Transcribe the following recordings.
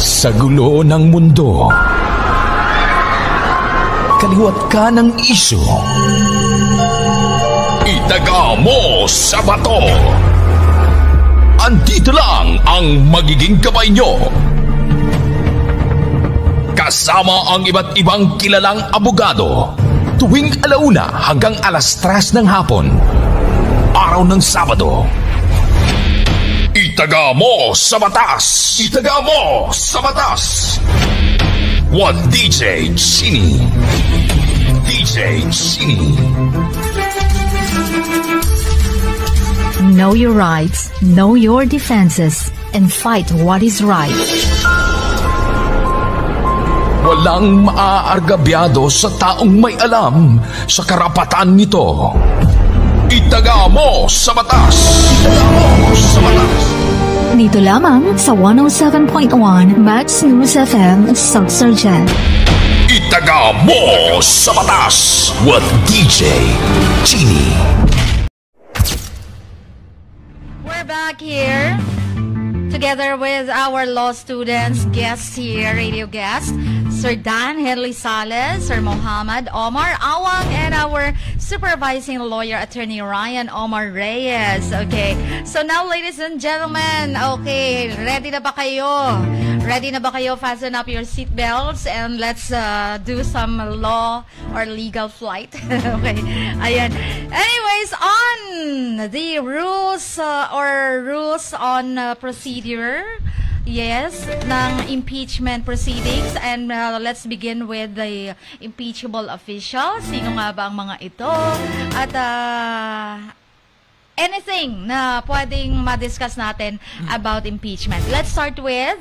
Sa gulo ng mundo, kaliwat ka ng isyu. Itaga mo sa bato. Andito lang ang magiging gabay nyo. Kasama ang iba't ibang kilalang abogado. Tuwing 1:00 hanggang 3:00 ng hapon. Araw ng Sabado. Itaga mo sa batas! Itaga mo sa batas! One DJ Chini. DJ Chini. Know your rights, know your defenses, and fight what is right. Walang maaargabyado sa taong may alam sa karapatan nito. Itaga mo sa batas! Itaga mo sa batas! Dito lamang sa 107.1 Max News FM, South Surgeon. Itaga mo sa batas with DJ Chini. We're back here together with our law students, guests here, radio guests, Sir Dan Henley Sales, Sir Mohammad Omar Awang, and our supervising lawyer, attorney Ryan Omar Reyes. Okay, so now ladies and gentlemen, okay, ready na ba kayo? Ready na ba kayo? Fasten up your seatbelts and let's do some law or legal flight. Okay, ayan. Anyways, on the rules rules on procedure, yes, ng impeachment proceedings, and let's begin with the impeachable officials. Sino nga ba ang mga ito? At anything na pwedeng ma-discuss natin about impeachment. Let's start with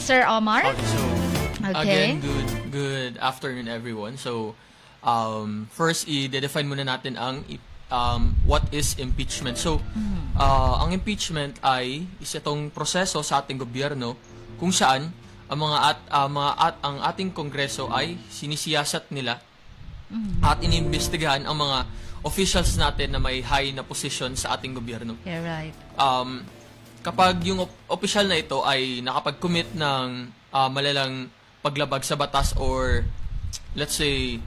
Sir Omar. Okay. Again, good afternoon everyone. So, first, i-define muna natin ang what is impeachment. So, ang impeachment ay isa itong proseso sa ating gobyerno kung saan ang ating kongreso ay sinisiyasat nila at inimbestigahan ang mga officials natin na may high na position sa ating gobyerno. Yeah, right. Kapag yung official na ito ay nakapag-commit ng malalang paglabag sa batas or let's say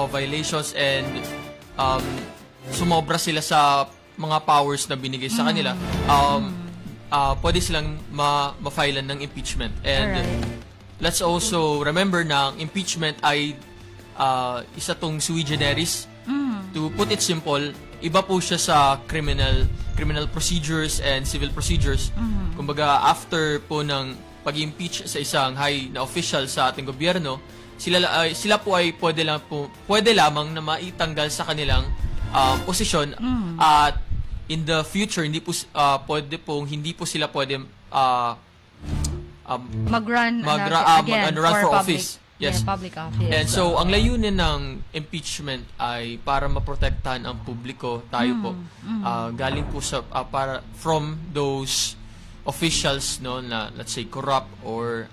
violations and sumobra sila sa mga powers na binigay sa kanila, pwede silang ma-filean ng impeachment. And let's also remember na impeachment ay isa tong sui generis. To put it simple, iba po siya sa criminal procedures and civil procedures. Kumbaga, after po ng pag-impeach sa isang high na official sa ating gobyerno, sila po ay pwede lamang na maitanggal sa kanilang posisyon, at in the future hindi po sila pwede mag-run for office. Yes. Yeah, public office. And so, ang layunin ng impeachment ay para maprotektahan ang publiko, tayo po. Galing po sa from those officials, no, na let's say corrupt or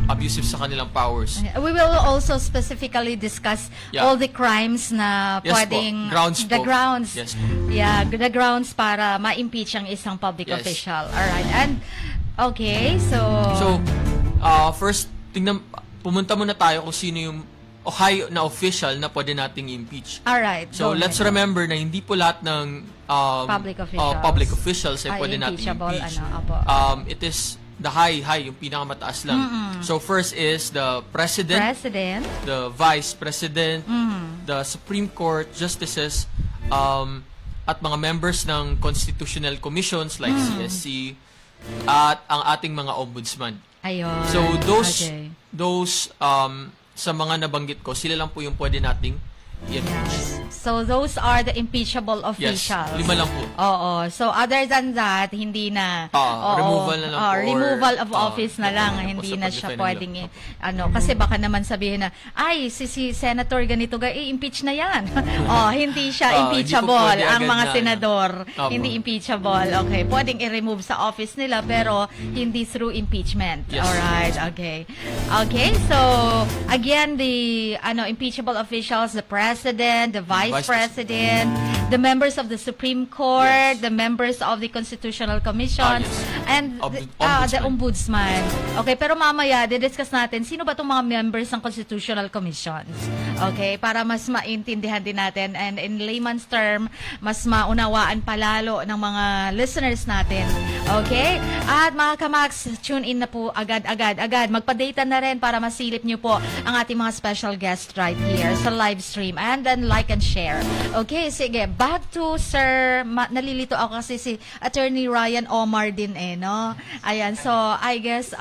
abusive sa kanilang powers. We will also specifically discuss all the crimes na pwedeng the grounds. Yes. Yeah, the grounds para ma-impeach ang isang public official. All right. And okay, so first pumunta muna tayo kung sino yung high na official na pwede nating impeach. Alright. So, let's remember na hindi po lahat ng public officials ay pwede nating impeach. It is the high, yung pinakamataas lang. So, first is the President, the Vice President, the Supreme Court, Justices, at mga members ng constitutional commissions like CSC, at ang ating mga ombudsman. Ayun. So those sa mga nabanggit ko, sila lang po yung pwede nating i-impeach. Yes. So those are the impeachable officials. Yes, 5 lang po. Oo. So other than that, hindi na removal na lang po. Removal of office na lang, hindi na siya pwedeng kasi baka naman sabihin na si Senator ganito i-impeach na yan. Hindi siya impeachable. Ang mga senador hindi impeachable. Okay, pwedeng i-remove sa office nila pero hindi through impeachment. Yes. All right. Okay. So again, the impeachable officials, the President, the Vice President, the members of the Supreme Court, Yes. the members of the Constitutional Commission, Yes. and the Ombudsman. Okay, pero mamaya, didiscuss natin, sino ba itong mga members ng Constitutional Commission? Okay, para mas maintindihan din natin, and in layman's term, mas maunawaan palalo ng mga listeners natin. Okay? At mga kamax, tune in na po agad. Magpa-data na rin para masilip nyo po ang ating mga special guest right here sa live stream. And then like and share. Okay, sige. Back to Sir, nalilito ako kasi si Attorney Ryan Omar din no? Ayan, so I guess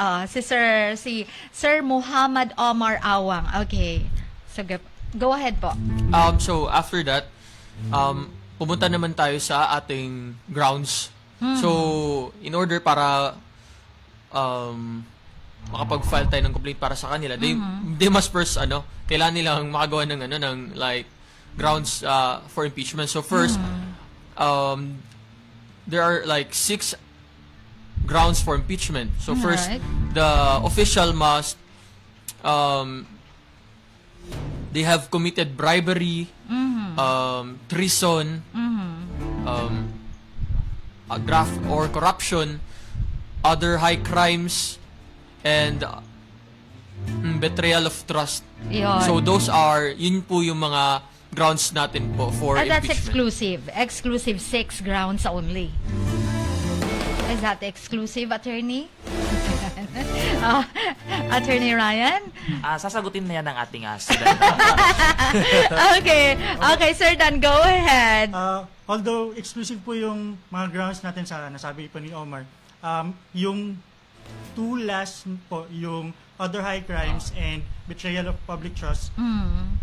si Sir Muhammad Omar Awang. Okay. So go ahead po. So after that, pumunta naman tayo sa ating grounds. So in order para makapag-file tayo ng complaint para sa kanila, they must first kailangan nilang makagawa ng like grounds for impeachment. So first, there are like 6 grounds for impeachment. So first, the official must they have committed bribery, treason, graft or corruption, other high crimes, and betrayal of trust. Yun. So yun po yung mga grounds natin po for that's impeachment. exclusive 6 grounds only. Is that exclusive, Attorney? Attorney Ryan? Sasagutin na yan ng ating student. Okay, Sir Dan, go ahead. Although exclusive po yung mga grounds natin sa nasabi po ni Omar, yung 2 last po, yung other high crimes and betrayal of public trust,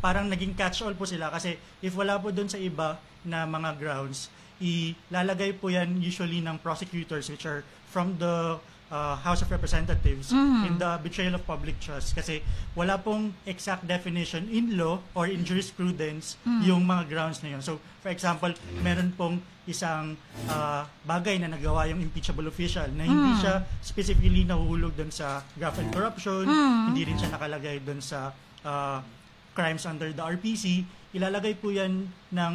parang naging catch-all po sila kasi if wala po dun sa iba na mga grounds, ilalagay po yan usually ng prosecutors which are from the House of Representatives in the betrayal of public trust kasi wala pong exact definition in law or in jurisprudence yung mga grounds na yun. So, for example, meron pong isang bagay na nagawa yung impeachable official na hindi siya specifically nahuhulog dun sa graft and corruption, hindi rin siya nakalagay dun sa crimes under the RPC. Ilalagay po yan ng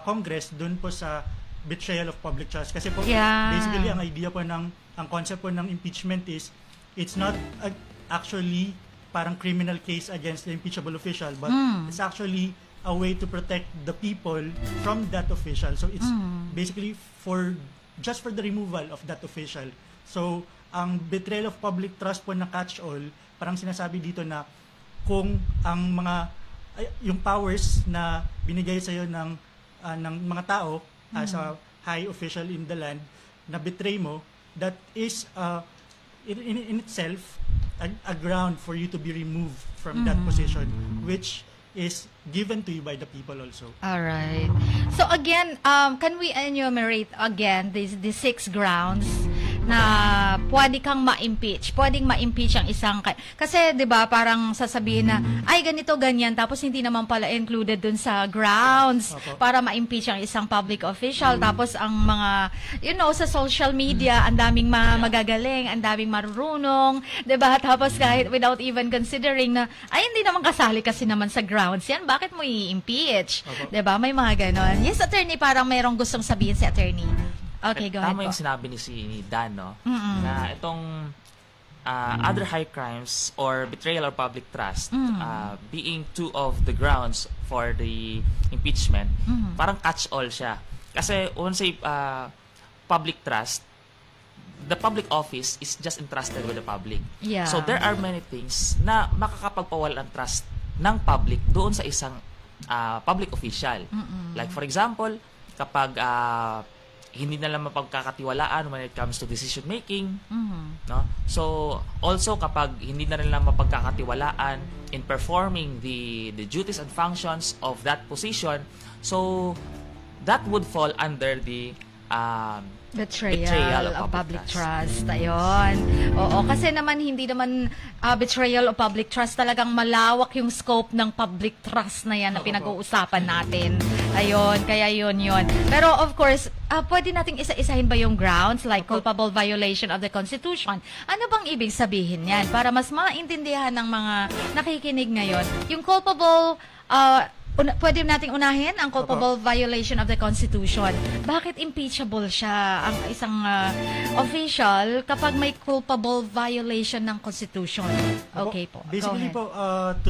Congress dun po sa betrayal of public trust. Kasi po, basically, ang idea po ang concept po ng impeachment is, it's not actually parang criminal case against the impeachable official, but it's actually a way to protect the people from that official. So it's basically just for the removal of that official. So, ang betrayal of public trust po na catch-all, parang sinasabi dito na kung ang yung powers na binigay sa'yo ng mga tao as a high official in the land na betray mo, that is in itself a ground for you to be removed from that position, which is given to you by the people also. All right. So again, can we enumerate again the 6 grounds na pwede kang ma-impeach? Pwedeng ma-impeach ang isang... Kasi, di ba, parang sasabihin na, ay, ganito, ganyan, tapos hindi naman pala included dun sa grounds para ma-impeach ang isang public official. Tapos ang mga, sa social media, ang daming magagaling, ang daming marunong, di ba? Tapos kahit without even considering na, ay, hindi naman kasali kasi naman sa grounds yan, bakit mo i-impeach? Di ba? May mga ganon. Yes, attorney, parang mayroong gustong sabihin si attorney. Okay, go ahead Tama yung po. sinabi ni Dan, no? Na itong other high crimes or betrayal of public trust being 2 of the grounds for the impeachment, parang catch-all siya. Kasi once public trust, the public office is just entrusted with the public. Yeah. So there are many things na makakapagpawala ng trust ng public doon sa isang public official. Like for example, kapag hindi na lang mapagkakatiwalaan when it comes to decision making, no? So also kapag hindi na rin lang mapagkakatiwalaan in performing the duties and functions of that position, so that would fall under the betrayal of public trust. Ayun. Oo, kasi naman hindi naman betrayal of public trust, talagang malawak yung scope ng public trust na yan na pinag-uusapan natin. Ayun, kaya yun. Pero of course, pwede nating isa-isahin ba yung grounds like culpable violation of the Constitution? Ano bang ibig sabihin yan? Para mas maintindihan ng mga nakikinig ngayon, yung culpable pwede nating unahin ang culpable violation of the Constitution. Bakit impeachable siya ang isang official kapag may culpable violation ng Constitution? Okay po. Basically Go ahead. po, to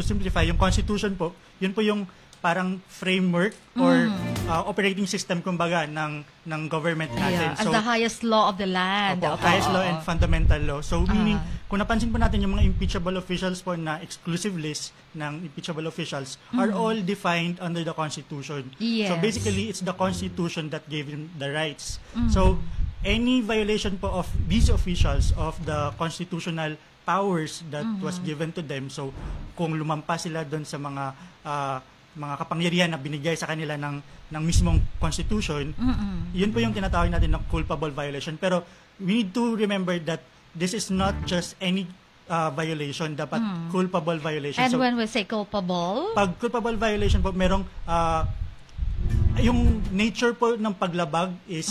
simplify yung Constitution po, yun po yung parang framework or operating system kumbaga ng government natin. Yeah, as the highest law of the land. Highest law and fundamental law. So meaning, kung napansin po natin yung mga impeachable officials po na exclusive list ng impeachable officials are all defined under the Constitution. Yes. So basically, it's the Constitution that gave them the rights. So any violation po of these officials of the constitutional powers that was given to them, so kung lumampas sila doon sa mga kapangyarihan na binigay sa kanila ng mismong Constitution, yun po yung tinatawag natin ng culpable violation. Pero we need to remember that this is not just any violation, dapat culpable violation. And so, when we say culpable? pag culpable violation po, merong yung nature po ng paglabag is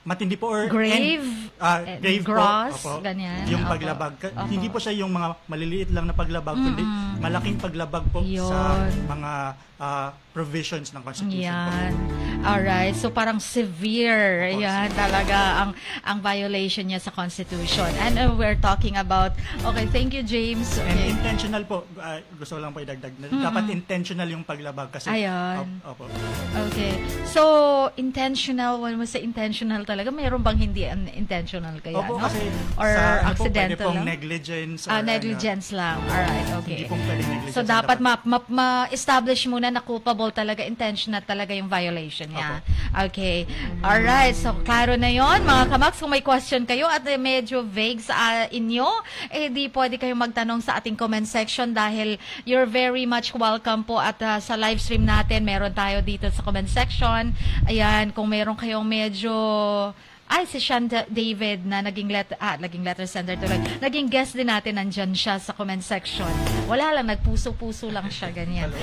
matindi po or grave, grave gross, po, ganyan. yung Opo. paglabag. Opo. Hindi po siya yung mga maliliit lang na paglabag, kundi malaking paglabag po Yun. sa mga provisions ng Constitution po. Yan. Alright. So, parang severe. Opo, Yan talaga ang violation niya sa Constitution. And we're talking about, okay, thank you, James. And Okay. intentional po, gusto ko lang po idagdag, dapat intentional yung paglabag kasi. Ayun. Opo. Okay. So, intentional, when we say intentional talaga, mayroon bang hindi intentional kaya, Opo, no? kasi Or sa, accidental pwede pong lang? negligence. Or, Negligence lang. Alright, okay. Hindi pong pwede negligence. So, dapat ma-establish muna na culpable talaga, intentional talaga yung violation niya. Okay. Alright. So, klaro na yon mga kamaks. Kung may question kayo at medyo vague sa inyo, di pwede kayong magtanong sa ating comment section dahil you're very much welcome po at sa live stream natin, meron tayo dito sa comment section. Ayan, kung meron kayong medyo si Sean David na naging letter sender tuloy. Naging guest din natin, nandyan siya sa comment section. Wala lang, nagpuso-puso lang siya, ganyan.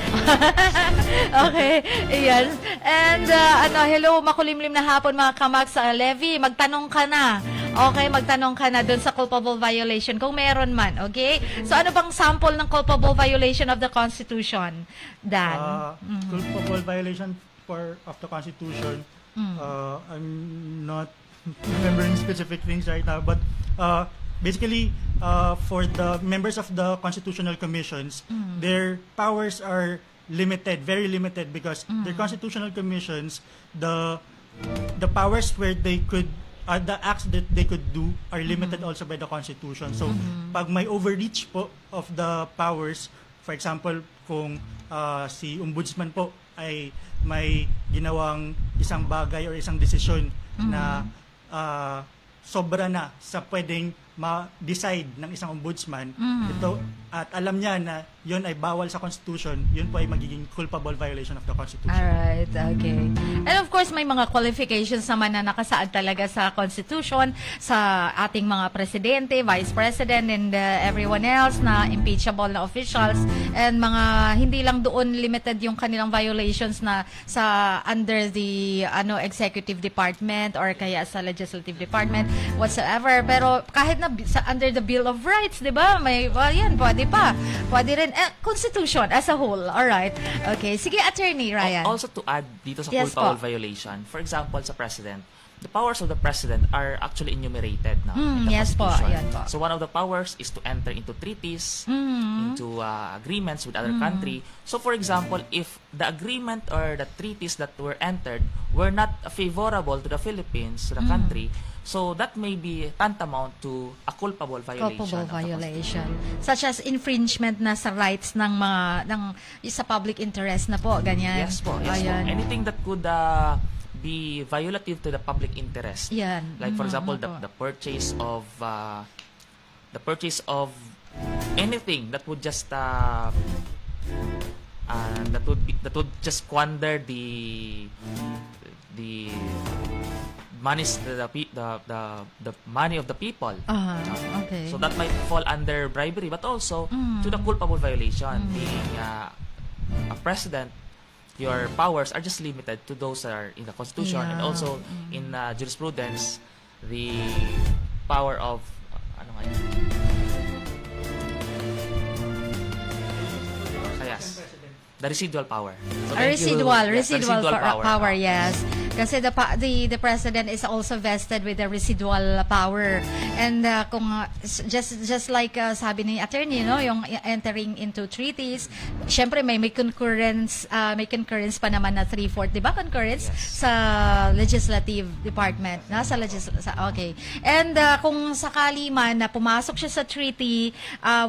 Okay, ayan. And, hello, makulimlim na hapon mga kamaks sa Levi. Magtanong ka na. Okay, magtanong ka na dun sa culpable violation, kung meron man, okay? So, ano bang sample ng culpable violation of the Constitution, Dan? Culpable violation of the Constitution, I'm not remembering specific things right now, but basically, for the members of the constitutional commissions, their powers are limited, very limited, because their constitutional commissions, the powers where they could, the acts that they could do are limited also by the Constitution. So, pag may overreach po of the powers, for example, kung si ombudsman po ay may ginawang isang bagay or isang desisyon na sobra na sa pwedeng ma-decide ng isang ombudsman, ito, at alam niya na yun ay bawal sa Constitution, yun po ay magiging culpable violation of the Constitution. Alright, okay. And of course, may mga qualifications naman na nakasaad talaga sa Constitution, sa ating mga presidente, vice president, and everyone else na impeachable na officials, and mga hindi lang doon limited yung kanilang violations na sa under the executive department or kaya sa legislative department, whatsoever. Pero kahit na under the Bill of Rights, di ba? May, yan, pwede pa. Pwede rin. Constitution as a whole. Alright. Okay. Sige, Attorney Ryan. Also to add dito sa Yes, culpable po. violation, for example, sa President, the powers of the President are actually enumerated na in the yes po. Constitution. Yan po. So one of the powers is to enter into treaties, into agreements with other country. So for example, if the agreement or the treaties that were entered were not favorable to the Philippines, to the country, so that may be tantamount to a culpable violation. Culpable of the violation. Such as infringement na sa rights ng sa public interest na po, ganyan. Yes po, yes po. Ayan. Anything that could be violative to the public interest. Yan. Like for example, Opo. the purchase of anything that would just that would just squander the monies the money of the people. Okay. So that might fall under bribery, but also to the culpable violation. Being a president, your powers are just limited to those that are in the Constitution, and also in jurisprudence, the power of the residual power. So, Residual power, yes. Kasi the president is also vested with the residual power. And kung just like sabi ni attorney, no, yung entering into treaties, syempre may concurrence pa naman na 3/4, 'di ba? Concurrence sa legislative department, na okay. And kung sakali man na pumasok siya sa treaty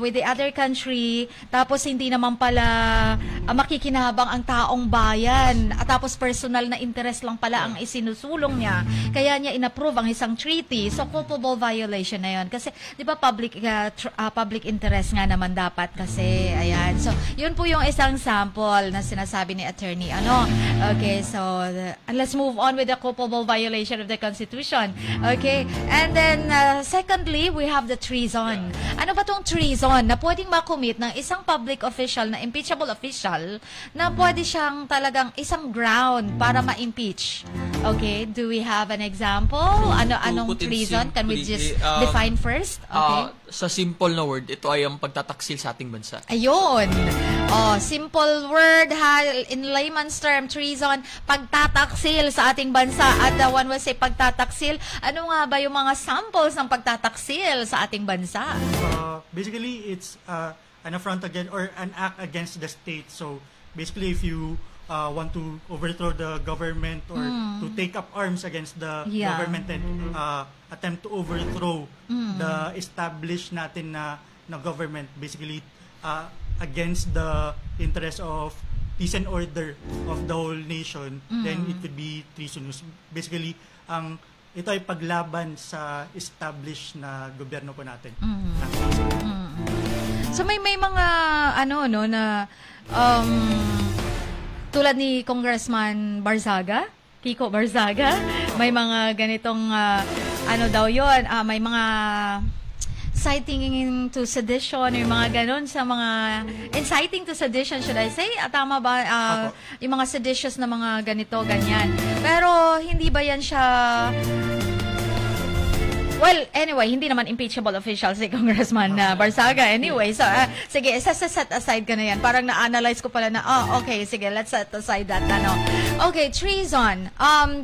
with the other country, tapos hindi naman pala makikinabang ang taong bayan, at tapos personal na interest lang pala ang isinusulong niya, kaya niya inapprove ang isang treaty, so culpable violation na yun. Kasi, di ba, public interest nga naman dapat kasi, ayan. So, yun po yung isang sample na sinasabi ni attorney. Okay, so, let's move on with the culpable violation of the Constitution. Okay, and then, secondly, we have the treason. Ano ba tong treason na pwedeng makomit ng isang public official, na impeachable official, na pwede siyang talagang isang ground para ma-impeach? Okay, do we have an example? Anong treason? Can we just define first? Okay. Sa simple na word, ito ay ang pagtataksil sa ating bansa. Ayun. Simple word, in layman's term, treason, pagtataksil sa ating bansa. At one will say pagtataksil, ano nga ba yung mga samples ng pagtataksil sa ating bansa? Basically, it's an affront against, or an act against the state. So, basically, if you want to overthrow the government or to take up arms against the government and attempt to overthrow the established natin na government, basically against the interest of peace and order of the whole nation, then it could be treasonous. Basically, ito ay paglaban sa established na gobyerno po natin. So may mga tulad ni Congressman Barzaga, Kiko Barzaga, may mga ganitong may mga inciting to sedition, yung mga ganon sa mga inciting to sedition, should I say? Tama ba? Yung mga seditious na mga ganito, ganyan. Pero hindi ba yan siya... Well, anyway, hindi naman impeachable official si Congressman Barzaga. Anyway, so, sige, set aside ka na yan. Parang na-analyze ko pala na, okay, sige, let's set aside that. Okay, treason.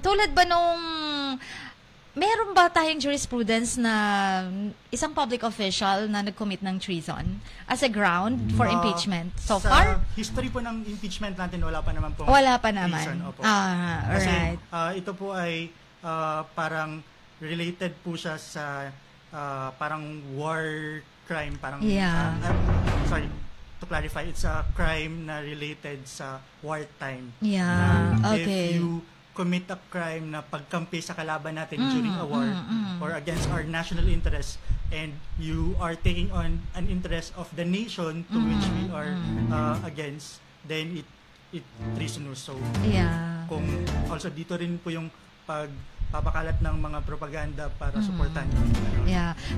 Tulad ba nung, meron ba tayong jurisprudence na isang public official na nag-commit ng treason as a ground for impeachment so far? Sa history po ng impeachment natin, wala pa naman po. Wala pa naman. Treason, opo. Alright. Kasi ito po ay parang related po siya sa parang war crime, parang sorry to clarify, it's a crime na related sa wartime. Okay. If you commit a crime na pagkampi sa kalaban natin during a war or against our national interests, and you are taking on an interest of the nation to which we are against, then it treasonous. So kung also dito rin po yung papakalat ng mga propaganda para suportahan.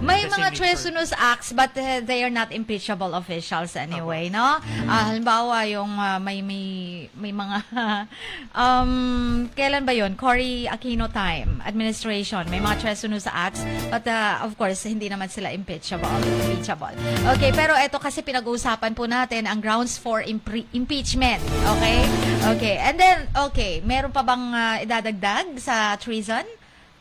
May mga treasonous acts, but they are not impeachable officials anyway, no? Halimbawa, yung may mga kailan ba yun? Cory Aquino time, administration, may mga treasonous acts, but of course, hindi naman sila impeachable. Okay, pero ito kasi pinag-uusapan po natin ang grounds for impeachment. Okay, and then, meron pa bang idadagdag sa treason?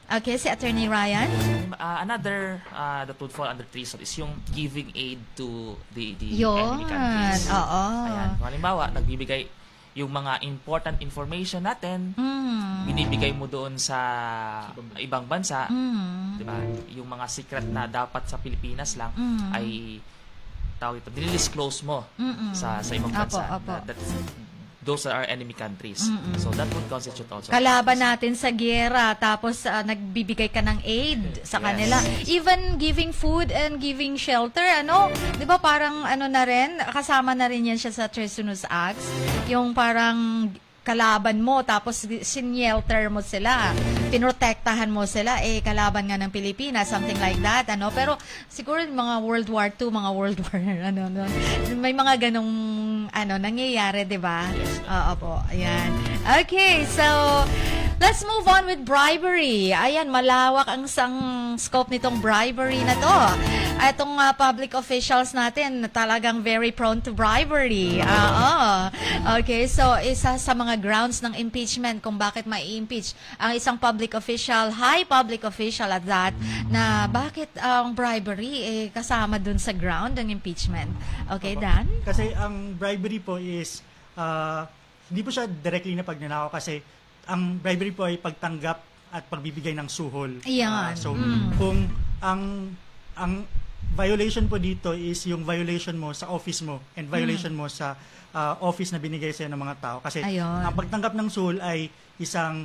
Okay, si Attorney Ryan? Another that would fall under treason is yung giving aid to the enemy countries. Ayan. Kung halimbawa, nagbibigay yung mga important information natin, binibigay mo doon sa ibang bansa, diba? Yung mga secret na dapat sa Pilipinas lang, ay tawag ito, dinidisclose mo sa ibang bansa. Those are our enemy countries. So that would constitute also. Kalaban natin sa giyera, tapos nagbibigay ka ng aid sa kanila. Even giving food and giving shelter, di ba parang na rin, kasama na rin yan siya sa treasonous acts. Yung parang kalaban mo, tapos sinyelter mo sila, pinotektahan mo sila, kalaban nga ng Pilipinas, something like that, pero siguro mga World War II, mga World War, may mga ganong, nangyayari, di ba? Opo, ayan. Okay, so, let's move on with bribery. Ayan, malawak ang scope nitong bribery na to. Itong public officials natin talagang very prone to bribery. Okay, so isa sa mga grounds ng impeachment kung bakit mai-impeach ang isang public official, high public official at that, na bakit ang bribery kasama dun sa ground ng impeachment. Okay, Dan? Kasi ang bribery po is hindi po siya directly na pagnanakaw kasi ang bribery po ay pagtanggap at pagbibigay ng suhol. Ayan. So kung ang violation po dito is yung violation mo sa office mo and violation mo sa office na binigay sa'yo ng mga tao. Kasi ang pagtanggap ng suhol ay isang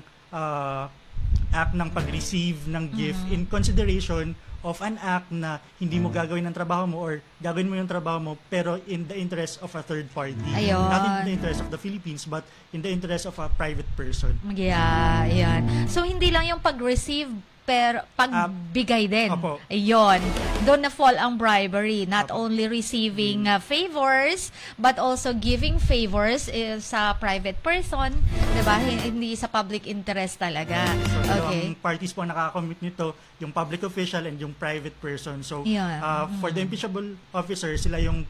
act ng pag-receive ng gift in consideration of an act na hindi mo gagawin ng trabaho mo or gagawin mo yung trabaho mo pero in the interest of a third party. Ayun. Not in the interest of the Philippines but in the interest of a private person. Yeah, yan. So, hindi lang yung pag-receive pero pagbigay din. Opo. Ayun. Doon na fall ang bribery. Not only receiving favors, but also giving favors sa private person. Diba? Hindi sa public interest talaga. So, okay. ang parties po nakakommit nito, yung public official and yung private person. So, yeah. For the impeachable officer, sila yung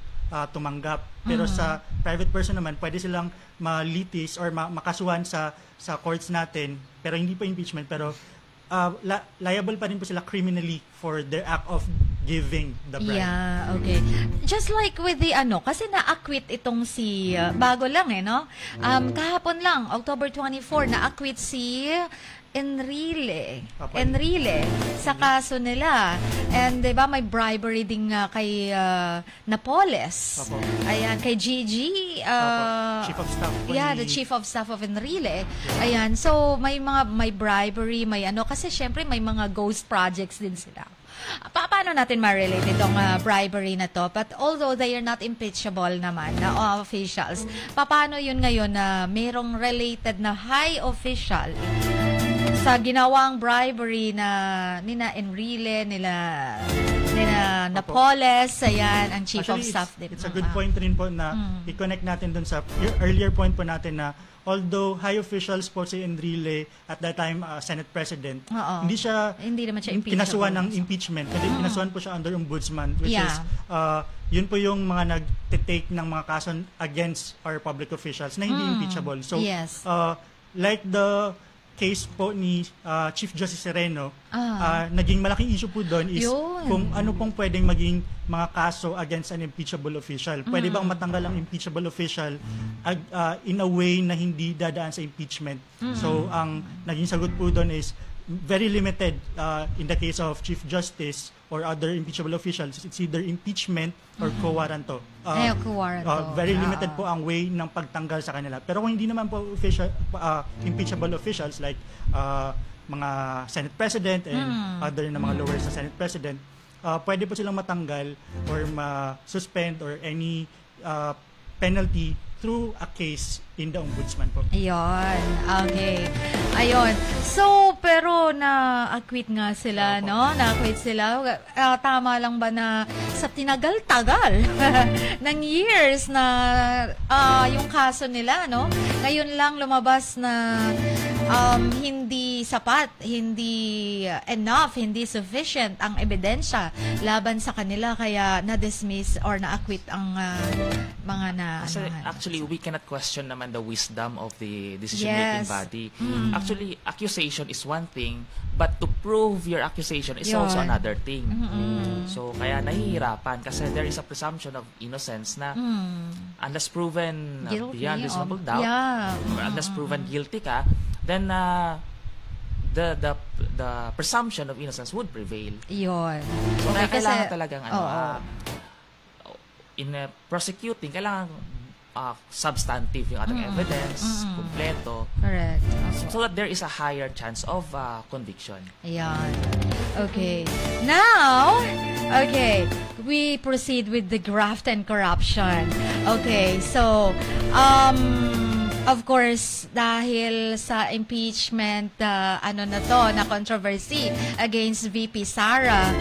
tumanggap. Pero sa private person naman, pwede silang malitis or makasuhan sa courts natin. Pero hindi po impeachment, pero liable pa rin po sila criminally for their act of giving the bribe. Yeah, okay. Just like with the kasi na-acquit itong si, bago lang no? Kahapon lang, October 24, na-acquit si Enrile sa kaso nila. And diba may bribery din kay Napoles. Apo. Ayan, kay Gigi. Chief of Staff. The Chief of Staff of Enrile. Ayan, so may bribery, may kasi syempre may mga ghost projects din sila. Paano natin ma-relate itong bribery na to? But although they are not impeachable naman na officials, paano yun ngayon na merong related na high official sa ginawang bribery na nina Enrile, nila Napoles, ayan, ang Chief of Staff din. It's a good point rin po na i-connect natin dun sa earlier point po natin na although high officials po si Enrile at that time Senate President, hindi naman siya kinasuhan ng impeachment, kundi kinasuhan po siya under ombudsman, which is yun po yung mga nag-take ng mga kaso against our public officials na hindi impeachable. So, like the case po ni Chief Justice Sereno, naging malaking issue po doon is kung ano pong pwedeng maging mga kaso against an impeachable official. Pwede bang matanggal ang impeachable official in a way na hindi dadaan sa impeachment? So, ang naging sagot po doon is very limited in the case of Chief Justice or other impeachable officials. It's either impeachment or co-warranto. Very limited po ang way ng pagtanggal sa kanila. Pero kung hindi naman po impeachable officials like mga Senate President and other na mga lower sa Senate President, pwede po silang matanggal or ma-suspend or any penalty through a case in the ombudsman po. Ayun. Okay. Ayun. So, pero na-acquit nga sila, no? Na-acquit sila. Tama lang ba na sa tinagal-tagal ng years na yung kaso nila, no? Ngayon lang lumabas na hindi sapat, hindi enough, hindi sufficient ang ebidensya laban sa kanila kaya na-dismiss or na-acquit ang mga Actually, we cannot question naman the wisdom of the decision-making body. Actually, accusation is one thing, but to prove your accusation is also another thing. So, kaya nahihirapan kasi there is a presumption of innocence na unless proven beyond reasonable doubt, unless proven guilty ka, then the presumption of innocence would prevail. Yun. So, kailangan talagang in prosecuting, kailangan substantive yung ating evidence, kumpleto. Correct. So that there is a higher chance of conviction. Ayan. Okay. Now, we proceed with the graft and corruption. Okay, so, of course, dahil sa impeachment, na controversy against VP Sara,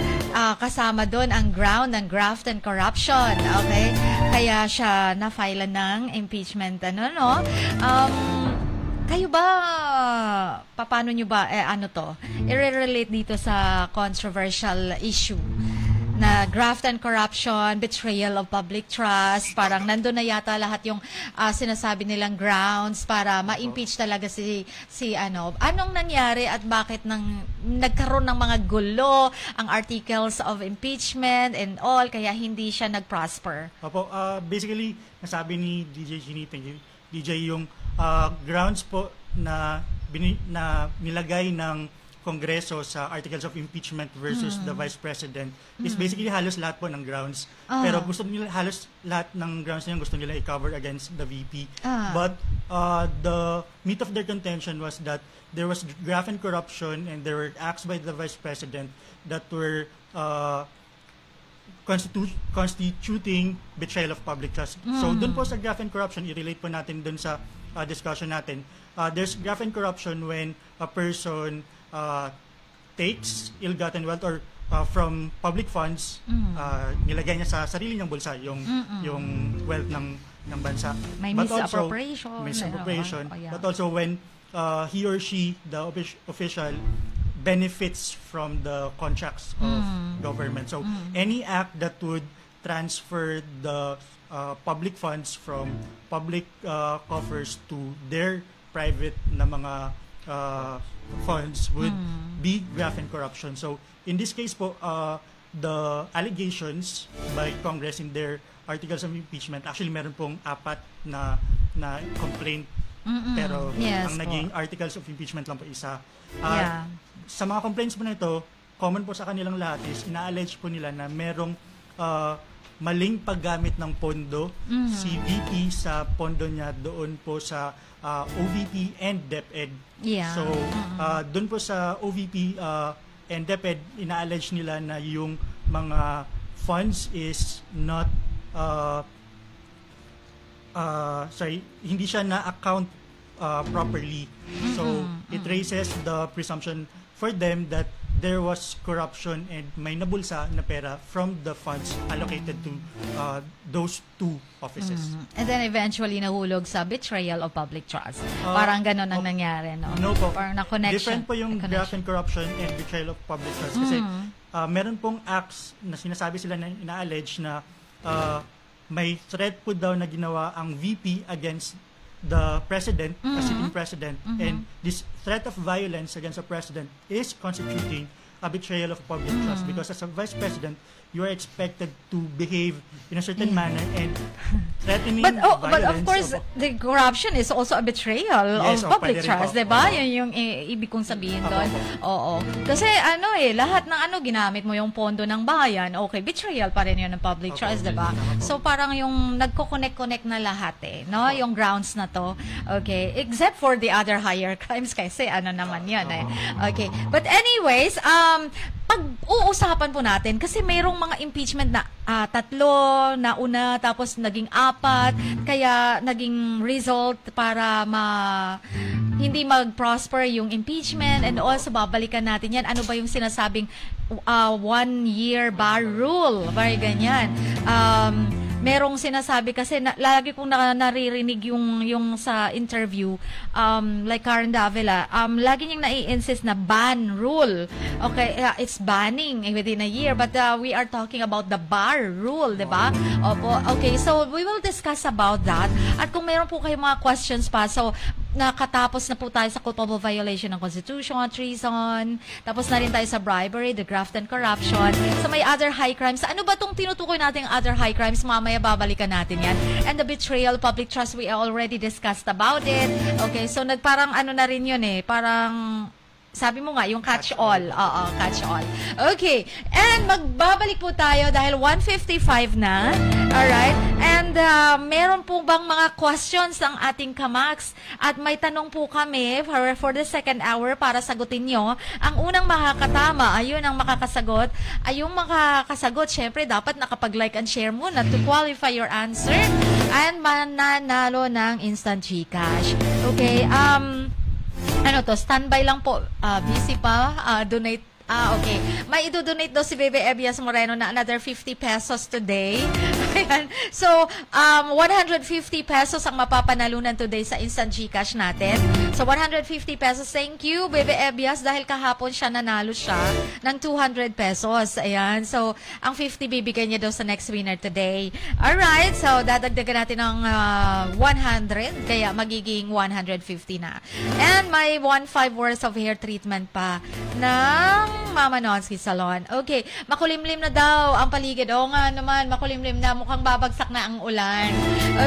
kasama doon ang ground ng graft and corruption. Okay? Kaya siya na-file ng impeachment, Kayo ba, paano nyo ba, i-relate dito sa controversial issue na graft and corruption, betrayal of public trust, parang nandun na yata lahat yung sinasabi nilang grounds para ma-impeach talaga si anong nangyari at bakit nagkaroon ng mga gulo ang articles of impeachment and all, kaya hindi siya nag-prosper? Opo, basically, nasabi ni DJ Ginny, DJ, yung grounds po na nilagay ng Kongreso sa articles of impeachment versus the Vice President is basically halos lahat po ng grounds. Pero gusto nila, halos lahat ng grounds na yun gusto nila i-cover against the VP. But the meat of their contention was that there was graft and corruption and there were acts by the Vice President that were constituting betrayal of public trust. So dun po sa graft and corruption, i-relate po natin dun sa discussion natin. There's graft and corruption when a person takes ill-gotten wealth or from public funds, nilagay niya sa sarili niyang bulsa yung wealth ng bansa. May misappropriation. But also when he or she, the official, benefits from the contracts of government. So any act that would transfer the public funds from public coffers to their private na mga funds would be graft and corruption. So in this case po, the allegations by Congress in their articles of impeachment, actually meron pong 4 na complaint, pero ang naging articles of impeachment lang po isa. Sa mga complaints po na ito, common po sa kanilang lahat is ina-allege po nila na merong maling paggamit ng pondo si VP sa pondo niya doon po sa OVP and DepEd. So doon po sa OVP and DepEd, ina-allege nila na yung mga funds is not hindi siya na-account properly. So it raises the presumption for them that there was corruption and may nabulsa na pera from the funds allocated to those 2 offices. And then eventually nahulog sa betrayal of public trust. Parang ganon ang nangyari, no? No po. Parang na-connection. Different po yung graft and corruption and betrayal of public trust. Kasi meron pong acts na sinasabi sila na ina-allege na may threat po daw na ginawa ang VP against the president, a sitting president, and this threat of violence against the president is constituting a betrayal of public trust, because as a vice president, you are expected to behave in a certain manner and threatening violence. But of course, the corruption is also a betrayal of public trust, diba? Yun yung ibig kong sabihin doon. Oo. Kasi lahat ng ginamit mo yung pondo ng bayan, okay, betrayal pa rin yun ng public trust, diba? So parang yung nagko-connect na lahat no? Yung grounds na to. Okay. Except for the other higher crimes kasi naman yun Okay. But anyways, pag-uusapan po natin kasi mayroong mga impeachment na 3 na una tapos naging 4 kaya naging result para hindi mag-prosper yung impeachment, and also babalikan natin yan. Ano ba yung sinasabing 1-year bar rule? Bari ganyan. Merong sinasabi kasi lagi kong naririnig yung sa interview like Karen Davila, lagi niyang nai-insist na ban rule. Okay, it's banning within a year, but we are talking about the bar rule, di ba? Opo. Okay, so we will discuss about that. At kung meron po kayong mga questions pa, so nakatapos na po tayo sa culpable violation ng Constitution, treason, tapos na rin tayo sa bribery, the graft and corruption. So may other high crimes. Ano ba itong tinutukoy nating other high crimes? Mamaya babalikan natin yan. And the betrayal of public trust, we already discussed about it. Okay, so nagparang na rin yun parang sabi mo nga, yung catch-all. Oo, catch-all. Okay. And magbabalik po tayo dahil 1:55 na. Alright? And meron po bang mga questions ang ating kamax? At may tanong po kami for the second hour para sagutin nyo. Ang unang makakatama, ayun ang makakasagot. Ay yung makakasagot, syempre, dapat nakapag-like and share muna to qualify your answer. And mananalo ng instant GCash. Okay. Standby lang po. Busy pa. Donate. Okay. May i-donate daw si Bebe Ebias Moreno na another 50 pesos today. Ayan. So, 150 pesos ang mapapanalunan today sa Instant GCash natin. So, 150 pesos. Thank you, Bebe Ebias, dahil kahapon siya nanalo siya ng 200 pesos. Ayan. So, ang 50 bibigay niya daw sa next winner today. Alright. So, dadagdagan natin ng 100. Kaya, magiging 150 na. And may 1.5 worth of hair treatment pa ng Mama Nonsky Salon. Okay. Makulimlim na daw ang paligid. Oo nga naman, makulimlim na. Mukhang babagsak na ang ulan.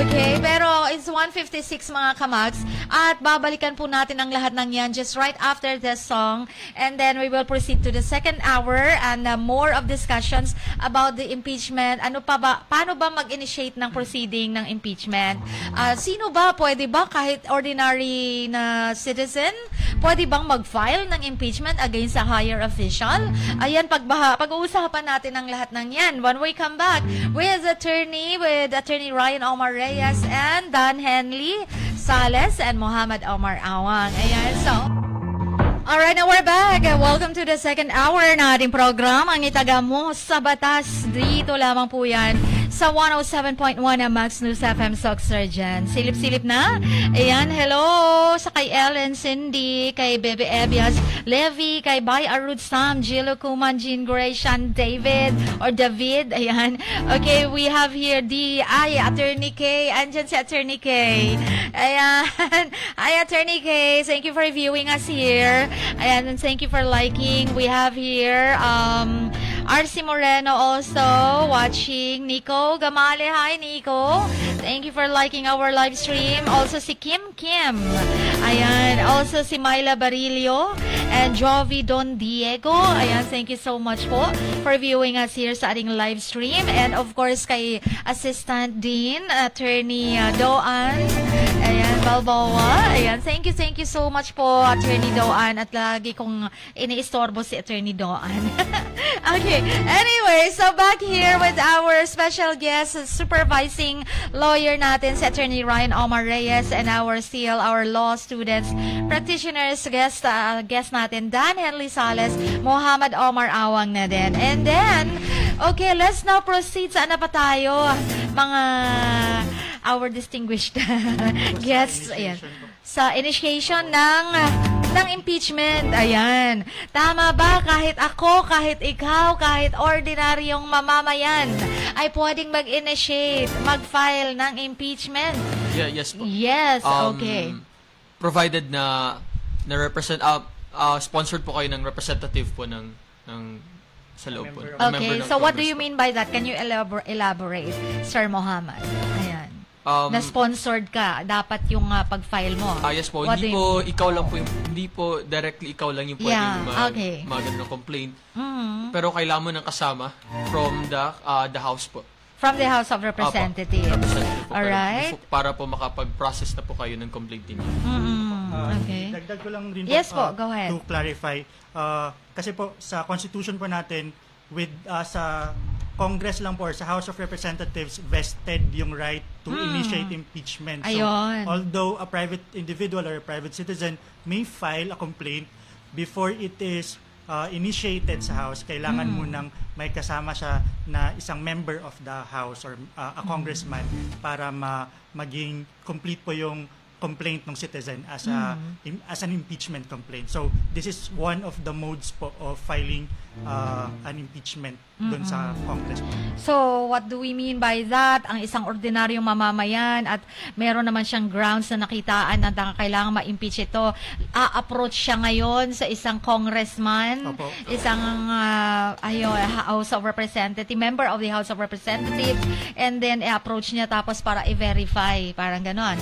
Okay. Pero, it's 1:56 mga kamags. At babalikan po natin ang lahat ng yan just right after this song. And then, we will proceed to the second hour and more of discussions about the impeachment. Ano pa ba? Paano ba mag-initiate ng proceeding ng impeachment? Sino ba? Pwede ba kahit ordinary na citizen? Pwede bang mag-file ng impeachment against a higher official? Ayan, pag-uusapan natin ang lahat ng yan when we come back with Attorney Ryan Omar Reyes and Dan Henley Sales and Muhammad Omar Awang. Ayan, so alright, now we're back. Welcome to the second hour na ating program. Ang itaga mo sa batas. Dito lamang po yan sa 107.1 na Max News FM Sock Surgeon. Silip-silip na. Ayan, hello sa kay Ellen, Cindy, kay Bebe Ebias, Levi, kay Bay Arud Sam, Jilo Kuman, Jean Gratian, David, or David. Ayan. Okay, we have here Attorney K. Andyan si Attorney K. Ayan. Hi, Attorney K. Thank you for viewing us here. Ayan, and thank you for liking. We have here, RC Moreno also watching. Nico Gamale, hi Nico. Thank you for liking our live stream. Also si Kim. Ayan. Also si Myla Barillo and Jovi Don Diego. Ayan, thank you so much po for viewing us here sa ating live stream. And of course kay Assistant Dean, Attorney Doan. Ayan, Balboa. Ayan, thank you so much po, Attorney Doan. At lagi kong iniistorbo si Attorney Doan. Okay. Anyway, so back here with our special guest, supervising lawyer natin, si Attorney Ryan Omar Reyes, and our law students, practitioners, guest natin, Dan Henley Sales, Muhammad Omar Awang na din. And then, okay, let's now proceed. Saan na pa tayo? Mga our distinguished guests. Ayan. Sa initiation ng impeachment. Ayan. Tama ba? Kahit ako, kahit ikaw, kahit ordinaryong mamamayan ay pwedeng mag-initiate, mag-file ng impeachment? Yeah, yes po. Yes, okay. Provided na represent sponsored po kayo ng representative po ng sa loob po. Okay, so what do you mean by that? Can you elaborate, Sir Muhammad? Ayan. Na sponsored ka, dapat yung pag-file mo. Yes po, hindi po directly ikaw lang yung pwedeng mag-ano complaint. Pero kailangan mo ng kasama from the house po. From the House of Representatives. Alright. Para po makapag-process na po kayo ng complaint niyo. Okay. Dagdag ko lang rin yes po, go ahead. To clarify. Kasi po, sa Constitution po natin, with sa Congress lang po, or sa House of Representatives, vested yung right to initiate impeachment. So, ayun. although a private individual or a private citizen may file a complaint, before it is initiated sa House, kailangan munang may kasama siya na isang member of the House or a congressman para maging complete po yung complaint ng citizen as an impeachment complaint. So this is one of the modes po of filing an impeachment doon sa Congress. So what do we mean by that? Ang isang ordinaryong mamamayan at meron naman siyang grounds na nakitaan na kailangan ma-impeach ito, a-approach siya ngayon sa isang congressman, isang House of Representatives, member of the House of Representatives, and then i-approach niya tapos para i-verify, parang ganon.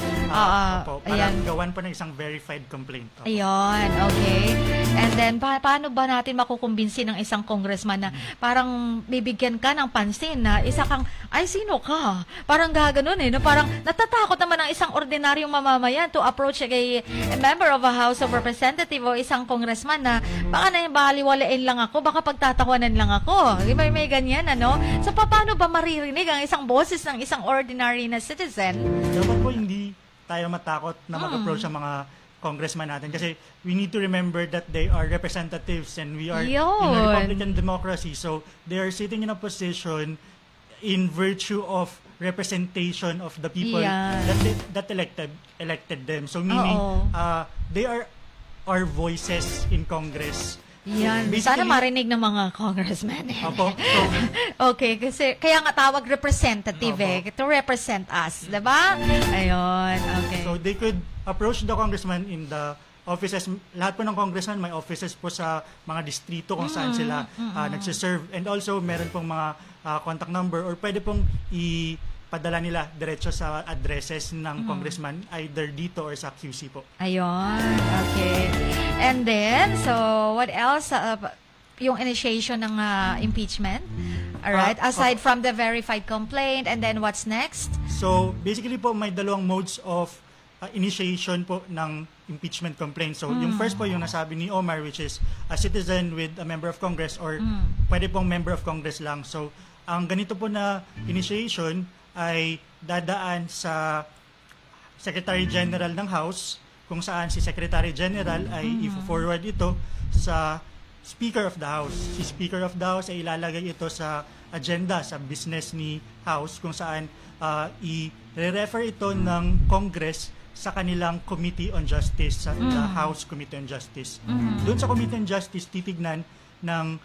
Parang gawan po ng isang verified complaint. Ayun, okay. And then, paano ba natin makukumbinsi ng isang congressman na parang bibigyan ka ng pansin na isa kang, ay, sino ka? Parang gaganon na parang natatakot naman ang isang ordinaryong mamamayan to approach a member of a House of Representative o isang congressman na baka na baliwalain lang ako, baka pagtatawanan lang ako. May ganyan, ano? So, paano ba maririnig ang isang boses ng isang ordinary na citizen? Dapat po hindi tayo matakot na mag-approach sa mga congressman natin kasi we need to remember that they are representatives and we are in a Republican democracy, so they are sitting in a position in virtue of representation of the people Yeah. that elected them. So meaning they are our voices in Congress. Yan. Sana marinig ng mga congressmen. Opo. So, Okay, kasi kaya nga tawag representative to represent us, 'di ba? Ayun, okay. so they could approach the congressman in the offices. Lahat po ng congressman may offices po sa mga distrito kung saan sila nagsiserve. And also, meron pong mga contact number or pwede pong ipadala nila diretso sa addresses ng congressman, either dito or sa QC po. Ayun, okay. And then, so what else? Yung initiation ng impeachment? Alright, aside from the verified complaint, and then what's next? So, basically po, may dalawang modes of initiation po ng impeachment complaint. So, yung first po, yung nasabi ni Omar, which is a citizen with a member of Congress or pwede pong member of Congress lang. So, ang ganito po na initiation ay dadaan sa Secretary General ng House, kung saan si Secretary General ay i-forward ito sa Speaker of the House. Si Speaker of the House ay ilalagay ito sa agenda, sa business ni House, kung saan i-refer ito ng Congress sa kanilang Committee on Justice, sa the House Committee on Justice. Doon sa Committee on Justice, titignan ng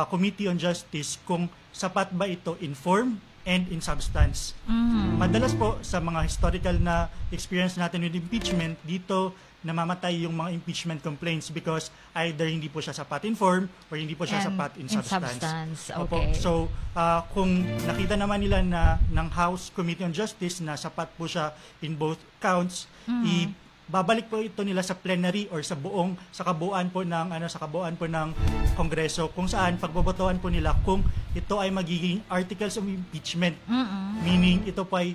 Committee on Justice kung sapat ba ito in form and in substance. Madalas po sa mga historical na experience natin with impeachment, dito namamatay yung mga impeachment complaints because either hindi po siya sapat in form or hindi po siya sapat in substance. Opo. Okay. So, kung nakita naman nila na ng House Committee on Justice na sapat po siya in both counts, babalik po ito nila sa plenary or sa kabuuan po ng Kongreso, kung saan pagbobotohan po nila kung ito ay magiging articles of impeachment. Meaning ito po ay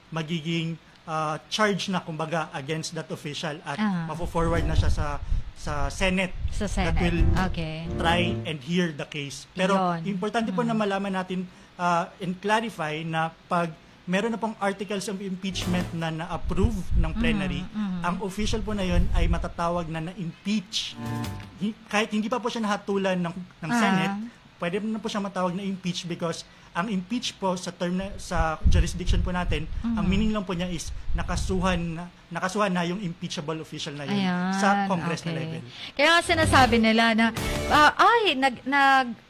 magiging charge na kumbaga against that official at mafo-forward na siya sa Senate, that will try and hear the case. Pero importante po na malaman natin and clarify na pag meron na pong articles of impeachment na na-approve ng plenary, ang official po na yon ay matatawag na na-impeach. Kahit hindi pa po siya nahatulan ng Senate, pwede na po siya matawag na impeach because ang impeach po sa jurisdiction po natin, ang meaning lang po niya is nakasuhan na yung impeachable official na yun sa Congress na level. Kaya nga sinasabi nila na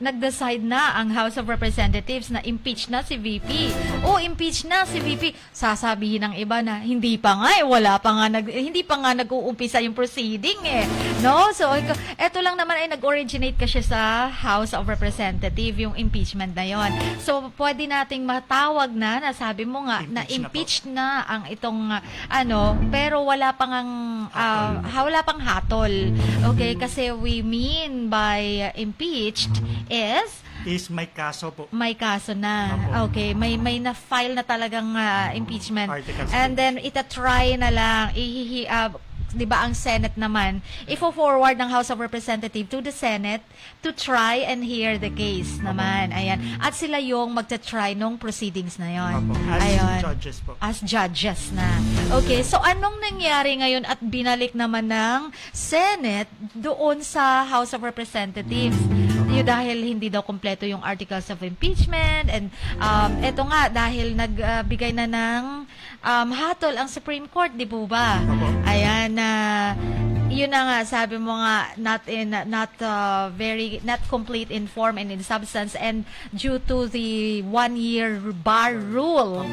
nag-decide na ang House of Representatives na impeach na si VP. Impeach na si VP. Sasabihin ng iba na hindi pa nga hindi pa nga nag-uumpisa yung proceeding no? So eto lang naman ay nag-originate kasi sa House of Representatives yung impeachment na yon. So pwede nating matawag na sabi mo nga na impeach na ang itong pero wala pang hatol. Okay, kasi we mean by impeached is may kaso po. May kaso na. Okay, may na-file na talagang impeachment. Articles and then itatry na lang di ba ang Senate naman, ifo-forward ng House of Representatives to the Senate to try and hear the case naman. Ayan. At sila yung magta-try nung proceedings na yon. As judges po. As judges na. Okay, so anong nangyari ngayon at binalik naman ng Senate doon sa House of Representatives? Dahil hindi daw kompleto yung articles of impeachment and eto nga dahil nagbigay na ng hatol ang Supreme Court, di po ba? Ayan yun na nga sabi mo nga not complete in form and in substance and due to the 1-year bar rule.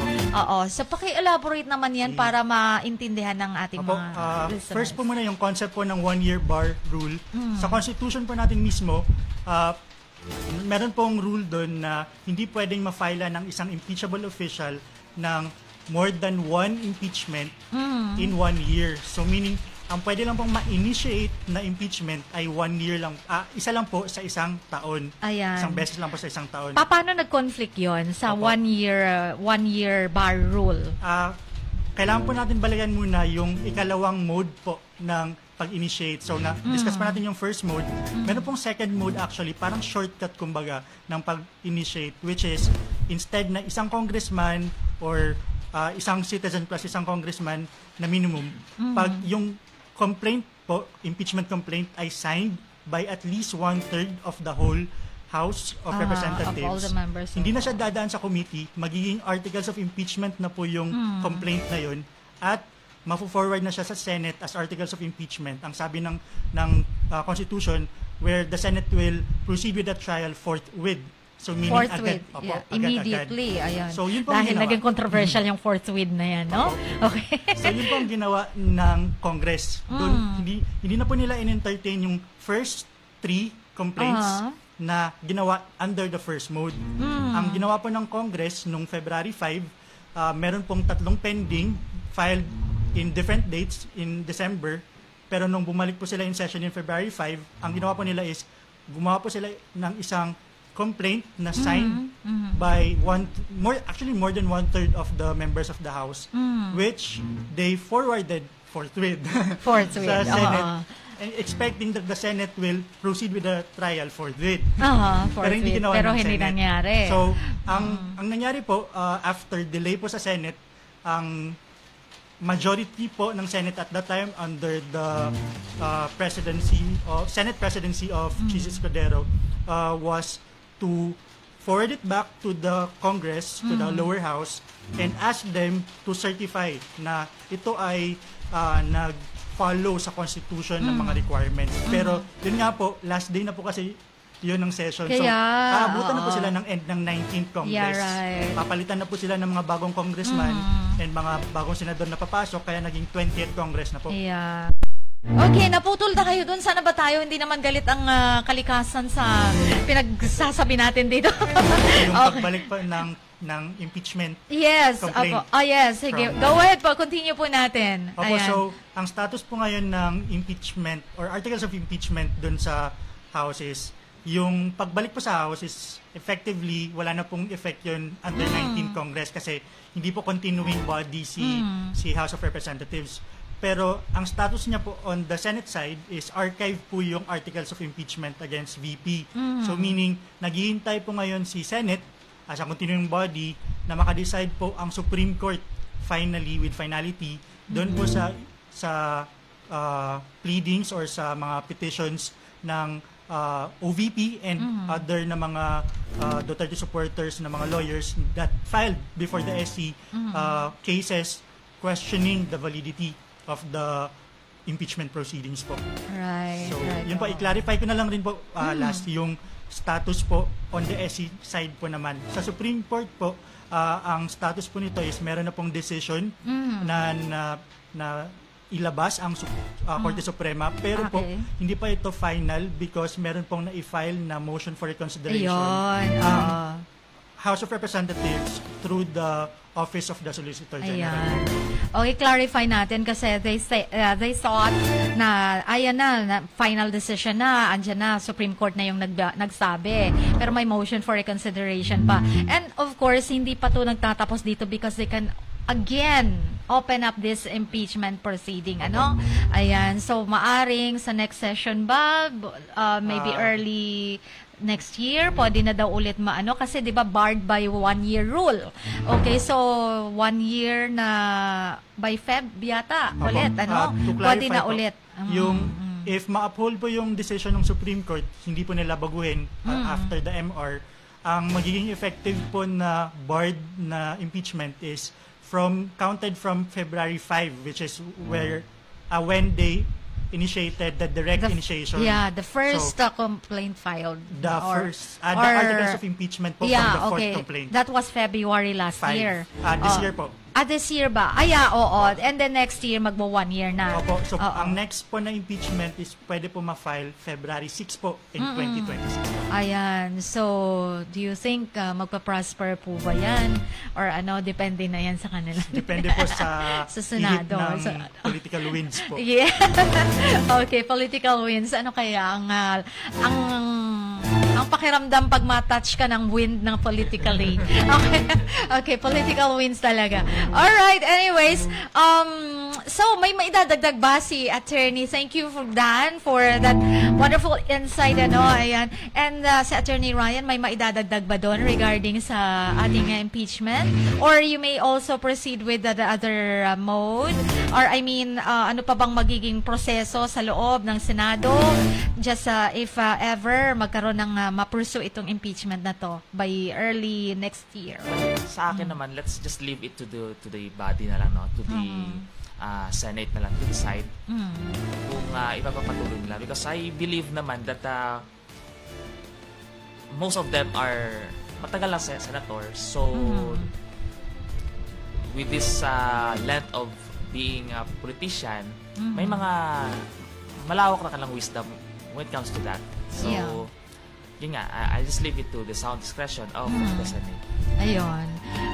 So paki-elaborate naman yan para maintindihan ng ating mga listeners. First po muna yung concept po ng 1-year bar rule. Sa Constitution po natin mismo, meron pong rule doon na hindi pwedeng ma-file ng isang impeachable official ng more than one impeachment in 1 year. So meaning, ang pwede lang pong ma-initiate na impeachment ay 1 year lang. Isa lang po sa isang taon. Ayan. Isang beses lang po sa isang taon. Paano nag-conflict yon sa 1 year bar rule? Kailangan po natin balikan muna yung ikalawang mode po ng pag-initiate. So, discuss pa natin yung first mode. Meron pong second mode actually, parang shortcut kumbaga ng pag-initiate, which is instead na isang congressman or isang citizen plus isang congressman na minimum, pag yung complaint po, impeachment complaint ay signed by at least 1/3 of the whole House of Of all Representatives, the members. hindi na siya dadaan sa committee, magiging articles of impeachment na po yung complaint na yun, at mafo-forward na siya sa Senate as articles of impeachment. Ang sabi ng Constitution, where the Senate will proceed with the trial forthwith. So meaning Forthwith. agad, Yeah, agad. immediately. Ayan. So yun po ang Dahil ginawa. naging controversial yung forthwith na yan, no? Okay. So yun po ang ginawa ng Congress. Doon, hindi na po nila in-entertain yung first 3 complaints na ginawa under the first mode. Ang ginawa po ng Congress nung February 5, meron pong 3 pending, filed in different dates in December, pero nung bumalik po sila in session in February 5, ang ginawa po nila is gumawa po sila ng isang complaint na signed by more than 1/3 of the members of the House, which they forwarded forthwith Forthwith. sa Senate, expecting that the Senate will proceed with the trial forthwith. Pero hindi ginawa Pero ng hindi Senate. nangyari. So, ang nangyari po, after delay po sa Senate, ang majority po ng Senate at that time under the Senate presidency of Jesus Cordero was to forward it back to the Congress, to the lower house, and ask them to certify na ito ay nag-follow sa Constitution ng mga requirements. Pero yun nga po, last day na po kasi yun ang session. Kaya, so, aabutan na po sila ng end ng 19th Congress. Yeah, right. Papalitan na po sila ng mga bagong congressman and mga bagong senador na papasok, kaya naging 20th Congress na po. Yeah. Okay, naputol na kayo dun. Sana ba tayo hindi naman galit ang kalikasan sa pinagsasabi natin dito? Yung pagbalik pa ng impeachment. Yes. complaint Apo. Yes. Sige. from- Go ahead po. Continue po natin. Opo, Ayan. so ang status po ngayon ng impeachment or articles of impeachment dun sa House is, yung pagbalik po sa House is effectively wala na pong effect yun under 19th Congress kasi hindi po continuing body si House of Representatives. Pero ang status niya po on the Senate side is archive po yung articles of impeachment against VP. So meaning, naghihintay po ngayon si Senate as a continuing body na makadecide po ang Supreme Court finally, with finality, doon po sa pleadings or sa mga petitions ng OVP and other na mga Duterte supporters na mga lawyers that filed before the SC cases questioning the validity of the impeachment proceedings po. Right. So, right. yun po, i-clarify ko na lang rin po last yung status po on the SC side po naman. Sa Supreme Court po, ang status po nito is meron na pong decision na ilabas ang Korte Suprema, pero po Okay. hindi pa ito final because meron pong na-file na motion for reconsideration. Ayun. House of Representatives through the Office of the Solicitor General. Ayan. Okay, clarify natin kasi they thought na ayan na final decision na, andyan na, Supreme Court na yung nagsabi. Pero may motion for reconsideration pa. And of course, hindi pa to nagtatapos dito because they can again open up this impeachment proceeding. Ano? Ayan. So, maaring sa next session ba, maybe early next year, pwede na daw ulit maano kasi 'di ba barred by 1-year rule. Okay, so 1 year na by Feb yata ulit, ano? To Pwede na clarify po, ulit. Yung if ma-uphold po yung decision ng Supreme Court, hindi po nila baguhin after the MR, ang magiging effective po na barred na impeachment is counted from February 5, which is where when they initiated the direct initiation. Yeah, the first So, complaint filed. the articles of impeachment po from the fourth complaint. That was February last 5. year. This year po. This year ba? Oo. And then next year, magbo 1 year na. Opo. So, Oo. ang next po na impeachment is pwede po ma-file February 6 po in 2026. Ayan. So, do you think prosper po ba yan? Or ano, depende na yan sa kanila? Depende po sa Sa Senado. ihip ng political winds po. Yeah. Okay, political wins. Ano kaya ang pakiramdam pag matouch ka ng wind ng politically? Okay, political wins talaga. Alright, anyways, So, may maidadagdag ba si Attorney? Thank you for Dan for that wonderful insight, ayan. And si Attorney Ryan, may maidadagdag ba doon regarding sa ating impeachment? Or you may also proceed with the other mode? Or I mean, ano pa bang magiging proseso sa loob ng Senado? Just if ever magkaroon ng ma-pursue itong impeachment na to by early next year. Sa akin naman, let's just leave it to the body na lang, no? To the Senate na lang to decide kung ipapapatuloy nila. Because I believe naman that most of them are matagal lang senators. So, with this length of being a politician, may mga malawak na kalang wisdom when it comes to that. So, yun nga, I'll just leave it to the sound discretion of the Senate. Ayun.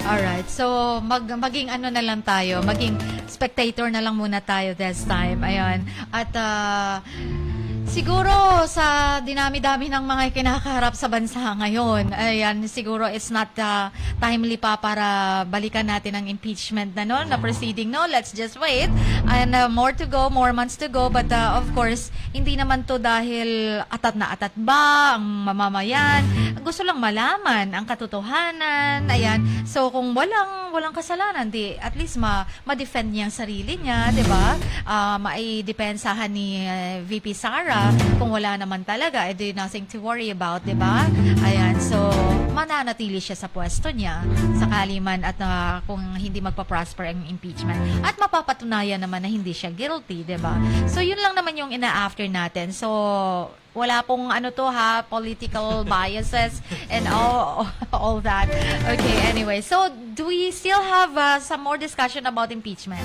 Alright. So, maging ano na lang tayo, maging spectator na lang muna tayo this time. Ayun. At, siguro sa dinami-dami ng mga kinakaharap sa bansa ngayon, ayan, siguro it's not timely pa para balikan natin ang impeachment na proceeding, let's just wait. And more to go, more months to go, but of course, hindi naman to dahil atat na atat ba ang mamamayan. Gusto lang malaman ang katotohanan, ayan. So kung walang kasalanan, di at least ma-defend niya ang sarili niya, 'di ba? Maidepensahan ni VP Sara. Kung wala naman talaga, nothing to worry about, di ba? Ayan, so, mananatili siya sa pwesto niya, sakali man at kung hindi magpa-prosper ang impeachment. At mapapatunayan naman na hindi siya guilty, di ba? So, yun lang naman yung ina-after natin. So, wala pong political biases and all that. Okay, anyway. So, do we still have some more discussion about impeachment?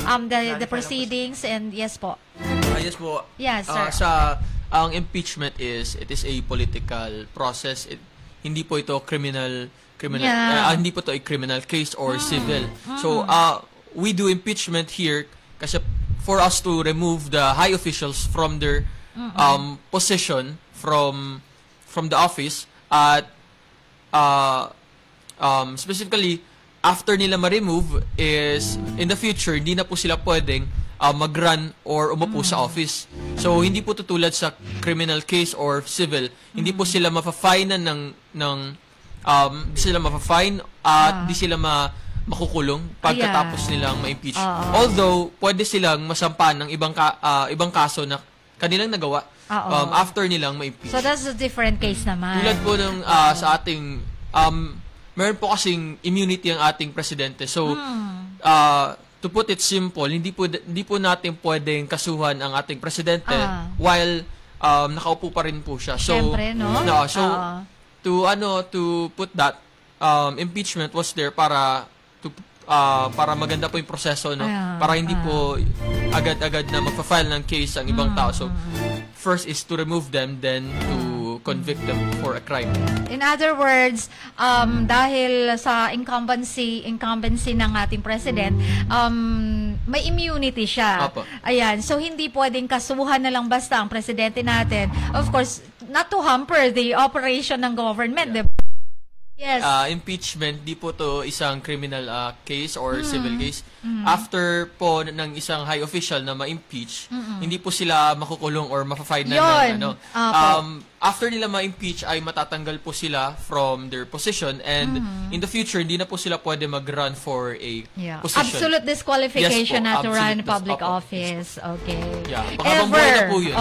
The proceedings and yes po. Yes po. Yes, sir. Ang impeachment is a political process. Hindi po ito criminal hindi po ito a criminal case or civil. So we do impeachment here kasi for us to remove the high officials from their position from the office at specifically after nila ma-remove is in the future hindi na po sila pwedeng mag-run or umupo sa office. So hindi po tutulad sa criminal case or civil, hindi po sila mafa-fine at di sila makukulong pagkatapos nilang ma-impeach. Although pwede silang masampan ng ibang kaso na kanilang nagawa after nilang ma-impeach. So that's a different case naman. Tulad po ng sa ating meron po kasing immunity ang ating presidente. So to put it simple, hindi po natin pwedeng kasuhan ang ating presidente while nakaupo pa rin po siya. So, siyempre, no? To put that impeachment was there para maganda po yung proseso, no? Para hindi po agad-agad na magfa-file ng case ang ibang tao. So, first is to remove them, then to convict them for a crime. In other words, dahil sa incumbency ng ating president, may immunity siya. Apo. Ayan, so hindi pwedeng kasuhan na lang basta ang presidente natin. Of course, not to hamper the operation ng government, diba? Yes. Impeachment, di po to isang criminal case or civil case. After po ng isang high official na ma-impeach, hindi po sila makukulong or mafa-fine na after nila ma-impeach ay matatanggal po sila from their position and in the future hindi na po sila pwede mag-run for a position. Absolute disqualification na to run public office. Okay. Yeah. Habang buhay na po yun.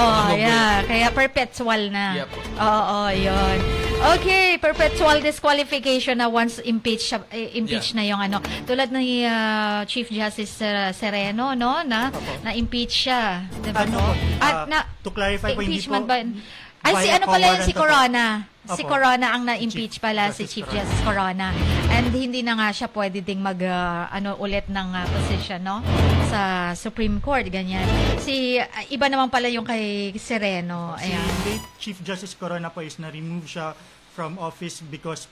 Kaya perpetual na. Yep. Yun. Okay, perpetual disqualification na once impeach na yung tulad ni Chief Justice Sereno, no, na impeach siya, diba, no? At to clarify po, hindi po si Corona. Si Corona ang na-impeach pala, si Chief Justice Corona. And hindi na nga siya pwede ding ulit ng position, no? Sa Supreme Court, ganyan. Iba naman pala yung kay Sereno. Ayan. Si Chief Justice Corona po is na-remove siya from office because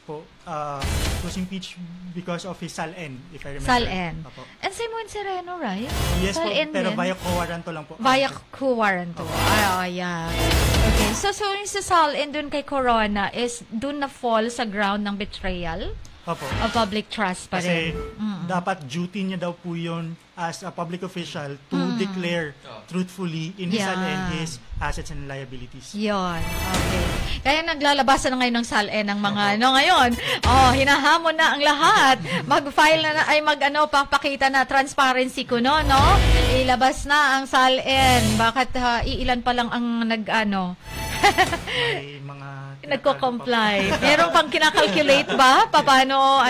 was impeached because of his SAL-N, if I remember. SAL-N. And same with Sereno, right? Yes po, pero via quo warranto lang po. Via quo warranto. Yeah. Okay, so yung sa SAL-N dun kay Corona is dun na fall sa ground ng betrayal? Opo. of public trust pa Kasi rin. dapat duty niya daw po yun as a public official to declare truthfully in his and his assets and liabilities. Yon. Okay. Kaya naglalabasan na ngayon ng SALN ng mga ngayon. Hinahamon na ang lahat. Mag-file na ay papakita na transparency ko no. Ilabas na ang SALN. Bakit iilan pa lang ang May mga nagko-comply. Meron pang kinakalculate ba? Paano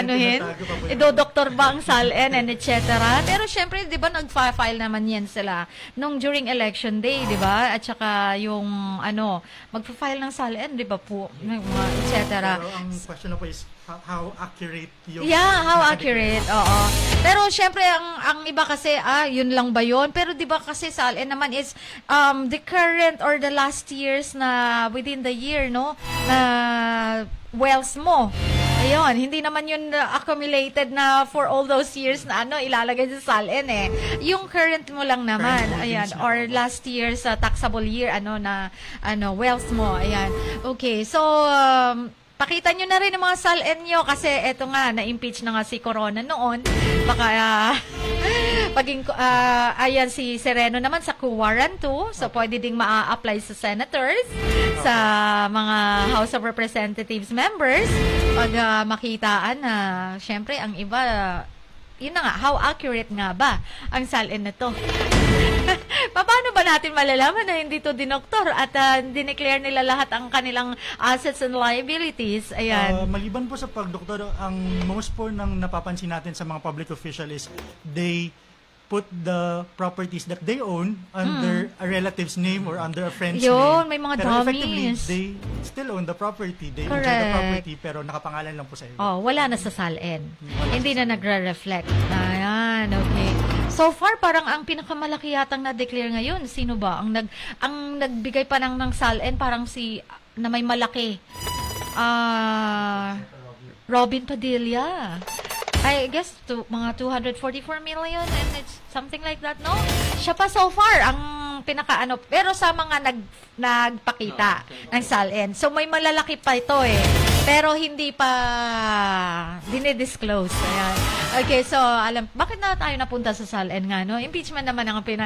Idodoktor ba ang SALN and etc. Pero syempre, di ba, nag-file naman yan sila nung during election day, di ba? At saka yung mag-file ng SALN, di ba po? Etc. Pero ang question na po is how accurate yung... Yeah, how accurate. Oo. Pero syempre, ang iba kasi, yun lang ba yun? Pero di ba kasi SALN naman is the current or the last years na within the year, no? Na wealth mo. Ayun, hindi naman yun accumulated na for all those years na ilalagay sa SALN Yung current mo lang naman, ayan, or last year's taxable year, wealth mo, ayan. Okay, so, pakita nyo na rin ang mga SALN nyo kasi eto nga, na-impeach na nga si Corona noon. Baka, ayan si Sereno naman sa Kuwaran 2. So, pwede ding ma-apply sa senators, sa mga House of Representatives members. Pag makitaan na, syempre, ang iba, yun na nga, how accurate nga ba ang SALN na to? Paano ba natin malalaman na hindi to dinoktor at dineclare nila lahat ang kanilang assets and liabilities? Ayan. Maliban po sa pagdoktor, ang most po ng napapansin natin sa mga public official is they put the properties that they own under a relative's name or under a friend's name. May mga pero effectively, dummies. they still own the property. They Correct. enjoy the property pero nakapangalan lang po sa iyo. Wala na sa SALN. Hindi na nagre-reflect. Ayan, okay. So far, parang ang pinakamalaki yatang na-declare ngayon, sino ba? Ang nagbigay pa ng SALN, parang na may malaki. Robin Padilla. I guess mga 244 million and it's something like that, no? Siya pa so far ang pero sa mga nagpakita ng SALN. So may malalaki pa ito pero hindi pa dinidisclose. Ayan. Okay, so bakit na tayo napunta sa SALN nga, no? Impeachment naman ang Okay,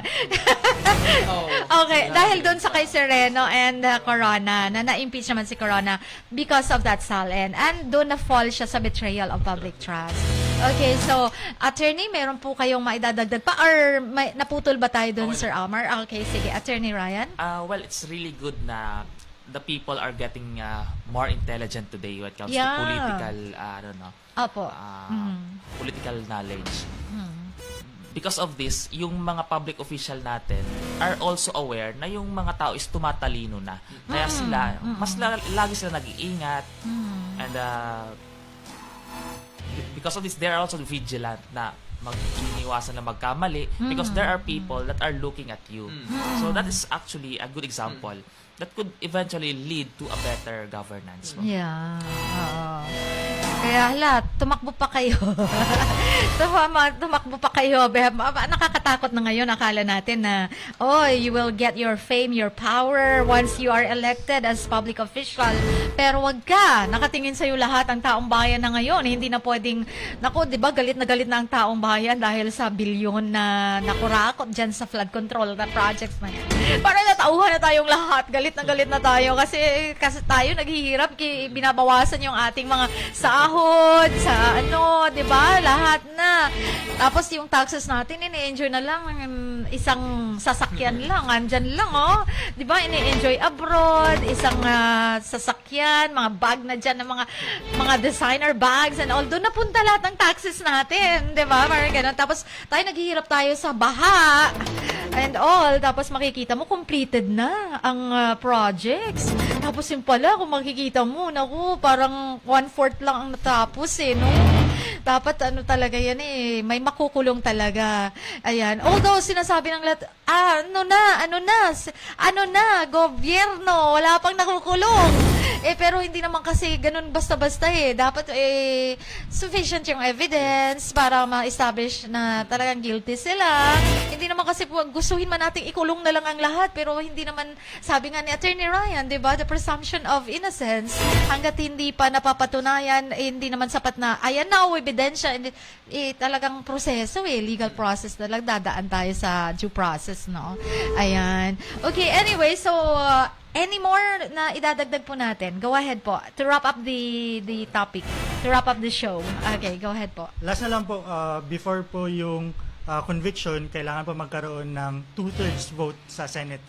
dahil doon sa kay Sereno and Corona, na-impeach naman si Corona because of that SALN. And doon na-fall siya sa betrayal of public trust. Okay, so, attorney, meron po kayong maidadagdag pa or naputol ba tayo doon, Sir Almar? Okay, sige. Attorney Ryan? Well, it's really good na the people are getting more intelligent today when it comes to political, political knowledge. Because of this, yung mga public official natin are also aware na yung mga tao is tumatalino na. Kaya sila, lagi sila nag-iingat. And because of this, they are also vigilant na mag-iniwasan na magkamali because there are people that are looking at you. So that is actually a good example that could eventually lead to a better governance. Yeah. Kaya tumakbo pa kayo. Tumakbo pa kayo. Nakakatakot na ngayon. Akala natin na, you will get your fame, your power once you are elected as public official. Pero wag ka. Nakatingin sa'yo lahat ang taong bayan na ngayon. Hindi na pwedeng, di ba, galit na ang taong bayan dahil sa bilyon na nakurakot dyan sa flood control na projects na yan. Para natauhan na tayong lahat. Galit na tayo kasi tayo naghihirap, binabawasan yung ating mga sahod, sa di ba? Lahat na. Tapos yung taxes natin, ini-enjoy na lang isang sasakyan lang, andyan lang, di ba? Ini-enjoy abroad, isang sasakyan, mga bag na dyan, mga designer bags and all. Doon napunta lahat ng taxes natin, di ba? Parang ganun. Tapos naghihirap tayo sa baha and all. Tapos makikita mo, completed na ang projects. Tapos yung pala, kung makikita mo, parang 1/4 lang ang natapos no? Dapat talaga yan may makukulong talaga. Ayan. Although sinasabi ng lahat, ano na, gobyerno, wala pang nakukulong. Pero hindi naman kasi ganun basta-basta Dapat sufficient yung evidence para ma-establish na talagang guilty sila. Hindi naman kasi gustuhin man nating ikulong na lang ang lahat, pero hindi naman, sabi nga ni Attorney Ryan, di ba, the presumption of innocence, hanggat hindi pa napapatunayan, hindi naman sapat na, ayan na, ebidensya, talagang proseso legal process na lang, dadaan tayo sa due process, no? Ayan. Okay, anyway, so, any more na idadagdag po natin? Go ahead po. To wrap up the topic. To wrap up the show. Okay, go ahead po. Last na lang po, before po yung conviction, kailangan po magkaroon ng 2/3 vote sa Senate.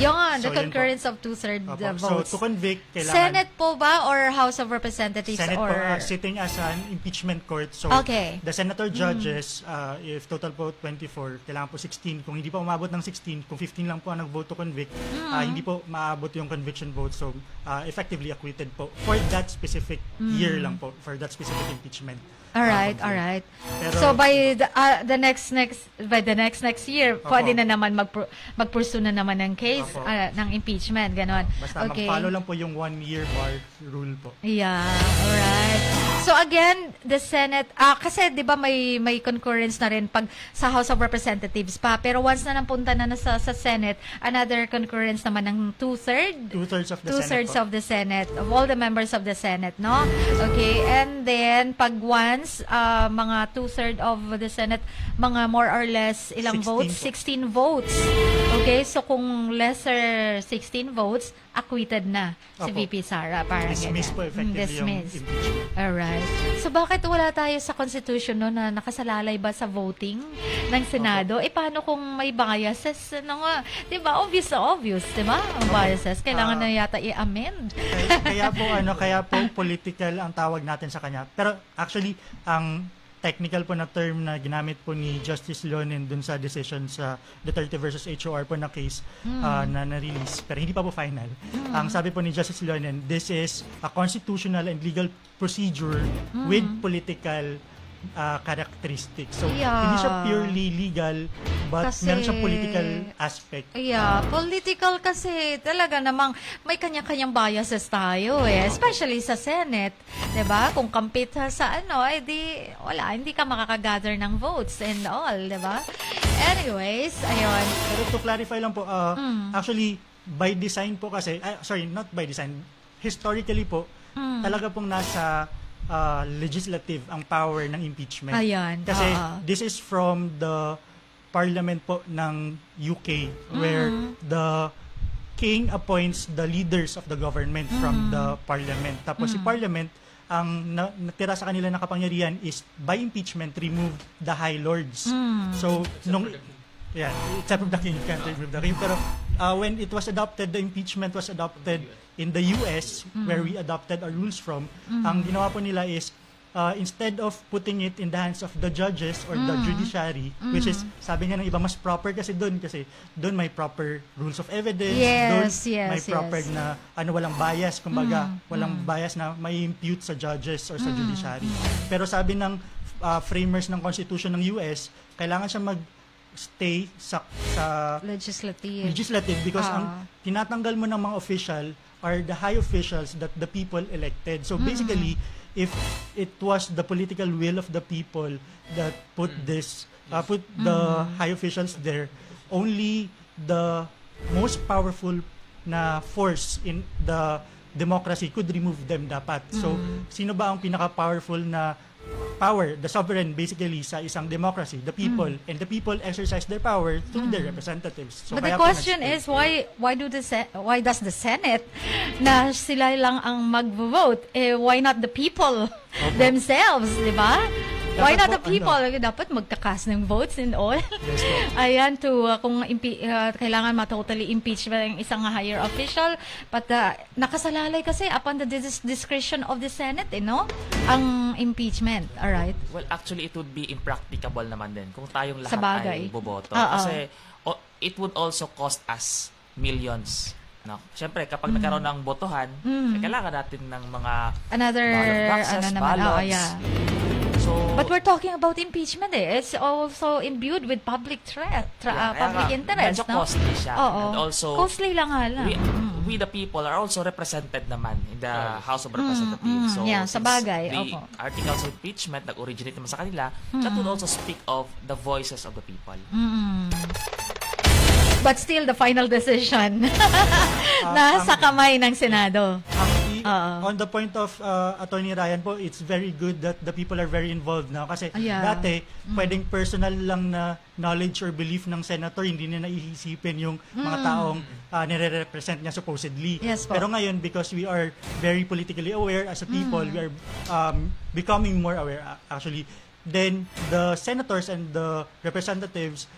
Yung the So, yun concurrence of 2/3 votes. So, to convict, kailangan... Senate po ba or House of Representatives? Senate or... po, sitting as an impeachment court. So, Okay. the senator judges, if total po 24, kailangan po 16. Kung hindi pa umabot ng 16, kung 15 lang po ang nag-vote to convict, hindi po maabot yung conviction vote. So, effectively acquitted po for that specific year lang po, for that specific impeachment. Alright. Pero, So by the next year, Opo. pwede na naman mag-pursue na naman ng case Opo. ng impeachment, ganon. Basta mag-follow lang po yung 1-year bar rule po. Yeah, alright. So again, the Senate, kasi 'di ba may concurrence na rin pag sa House of Representatives pa, pero once na napunta na sa Senate, another concurrence naman ng 2/3 2/3 of the Two-thirds Senate po. of the Senate, of all the members of the Senate, no? Okay, and then, pag once, mga 2/3 of the Senate, mga more or less, ilang 16 votes? po. 16 votes. Okay, so kung lesser 16 votes, acquitted na si Opo. VP Sara. Parang Dismiss po effectively yung Dismiss. impeachment. Alright. So, bakit wala tayo sa Constitution no, na nakasalalay ba sa voting ng Senado? Paano kung may biases? Ano nga? Diba? Obvious na obvious. Diba? Ang biases. Kailangan na yata i-amend. Kaya po political ang tawag natin sa kanya. Pero actually, ang technical po na term na ginamit po ni Justice Leonen dun sa decision sa Duterte versus HOR po na case na na-release, pero hindi pa po final. Ang sabi po ni Justice Leonen, this is a constitutional and legal procedure with political characteristics. So, hindi siya purely legal, but Kasi, meron siyang political aspect. Yeah, political kasi talaga namang may kanya-kanyang biases tayo especially sa Senate, 'di ba? Kung compete sa hindi ka makakagather ng votes and all, 'di ba? Anyways, ayun. Pero to clarify lang po, actually, by design po kasi, not by design, historically po, talaga pong nasa legislative ang power ng impeachment. Ayan. Kasi this is from the parliament po ng UK where the king appoints the leaders of the government from the parliament. Tapos si parliament, ang natira sa kanila na kapangyarihan is by impeachment remove the high lords. So except for the king, you can't remove the king. Pero when it was adopted, the impeachment was adopted in the US, where we adopted our rules from. Ang ginawa po nila is, instead of putting it in the hands of the judges or the judiciary, which is, sabi nga ng iba, mas proper kasi doon may proper rules of evidence, may proper na walang bias, kumbaga, walang bias na may impute sa judges or sa judiciary. Pero sabi ng framers ng Constitution ng US, kailangan siya stay sa legislative because ang tinatanggal mo ng mga official are the high officials that the people elected. So basically, if it was the political will of the people that put the high officials there, only the most powerful na force in the democracy could remove them dapat. So sino ba ang pinaka-powerful na power, the sovereign basically sa isang democracy, the people, and the people exercise their power through their representatives. So, but the question is, why does the Senate na sila lang ang mag-vote? Why not the people themselves, di ba? Why not the people? Dapat magkakas ng votes and all. Yes, Ayan, kung kailangan ma-totally impeach ba yung isang higher official, but nakasalalay kasi upon the discretion of the Senate, ang impeachment. Alright? Well, actually, it would be impracticable naman din kung tayong lahat Sabagay. ay boboto. Kasi it would also cost us millions. No? Siyempre, kapag nagkaroon ng botohan, kailangan natin ng mga ballots. So, but we're talking about impeachment It's also imbued with public threat, public interest. Medyo costly siya. Oo. And also, costly lang nga lang. we the people are also represented naman in the House of Representatives. So, yeah, sa bagay, the opo. articles of impeachment nag-originate naman sa kanila, that would also speak of the voices of the people. But still, the final decision nasa kamay ng Senado. On the point of Attorney Ryan po, it's very good that the people are very involved now. Kasi dati, pwedeng personal lang na knowledge or belief ng senator, hindi na naiisipin yung mga taong nire-represent niya supposedly. Yes, po. Pero ngayon, because we are very politically aware as a people, we are becoming more aware actually, then the senators and the representatives,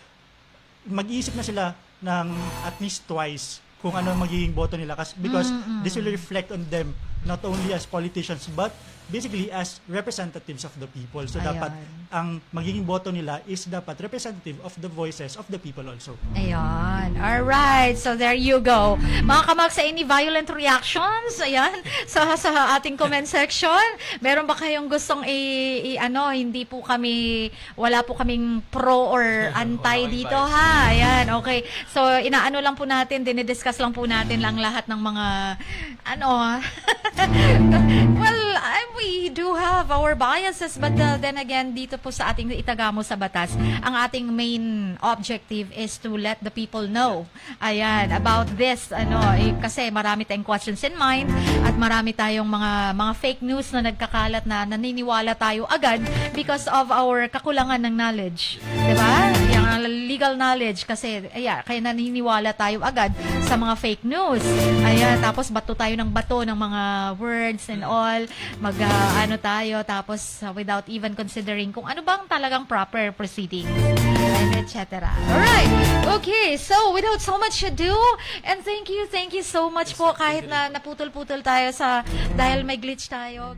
mag-iisip na sila ng at least twice kung ano magiging boto nila because this will reflect on them not only as politicians but basically as representatives of the people. So dapat ang magiging boto nila is dapat representative of the voices of the people also. Ayan. Alright. So there you go. Mga kamaks, any violent reactions? Ayan. Sa ating comment section. Meron ba kayong gustong hindi po kami, wala po kaming pro or anti dito ha? Ayan. Okay. So inaano lang po natin, dinidiscuss lang po natin lang lahat ng mga well, we do have our biases but then again, dito po sa ating Itagamo sa Batas, ang ating main objective is to let the people know about this kasi marami tayong questions in mind at marami tayong mga fake news na nagkakalat na naniniwala tayo agad because of our kakulangan ng knowledge, diba? Yung legal knowledge kasi kaya naniniwala tayo agad sa mga fake news. Tapos bato tayo ng mga words and all, tayo, tapos without even considering kung ano bang talagang proper proceedings, and etc. Alright, okay, so without so much ado, and thank you so much po kahit na naputol-putol tayo dahil may glitch tayo.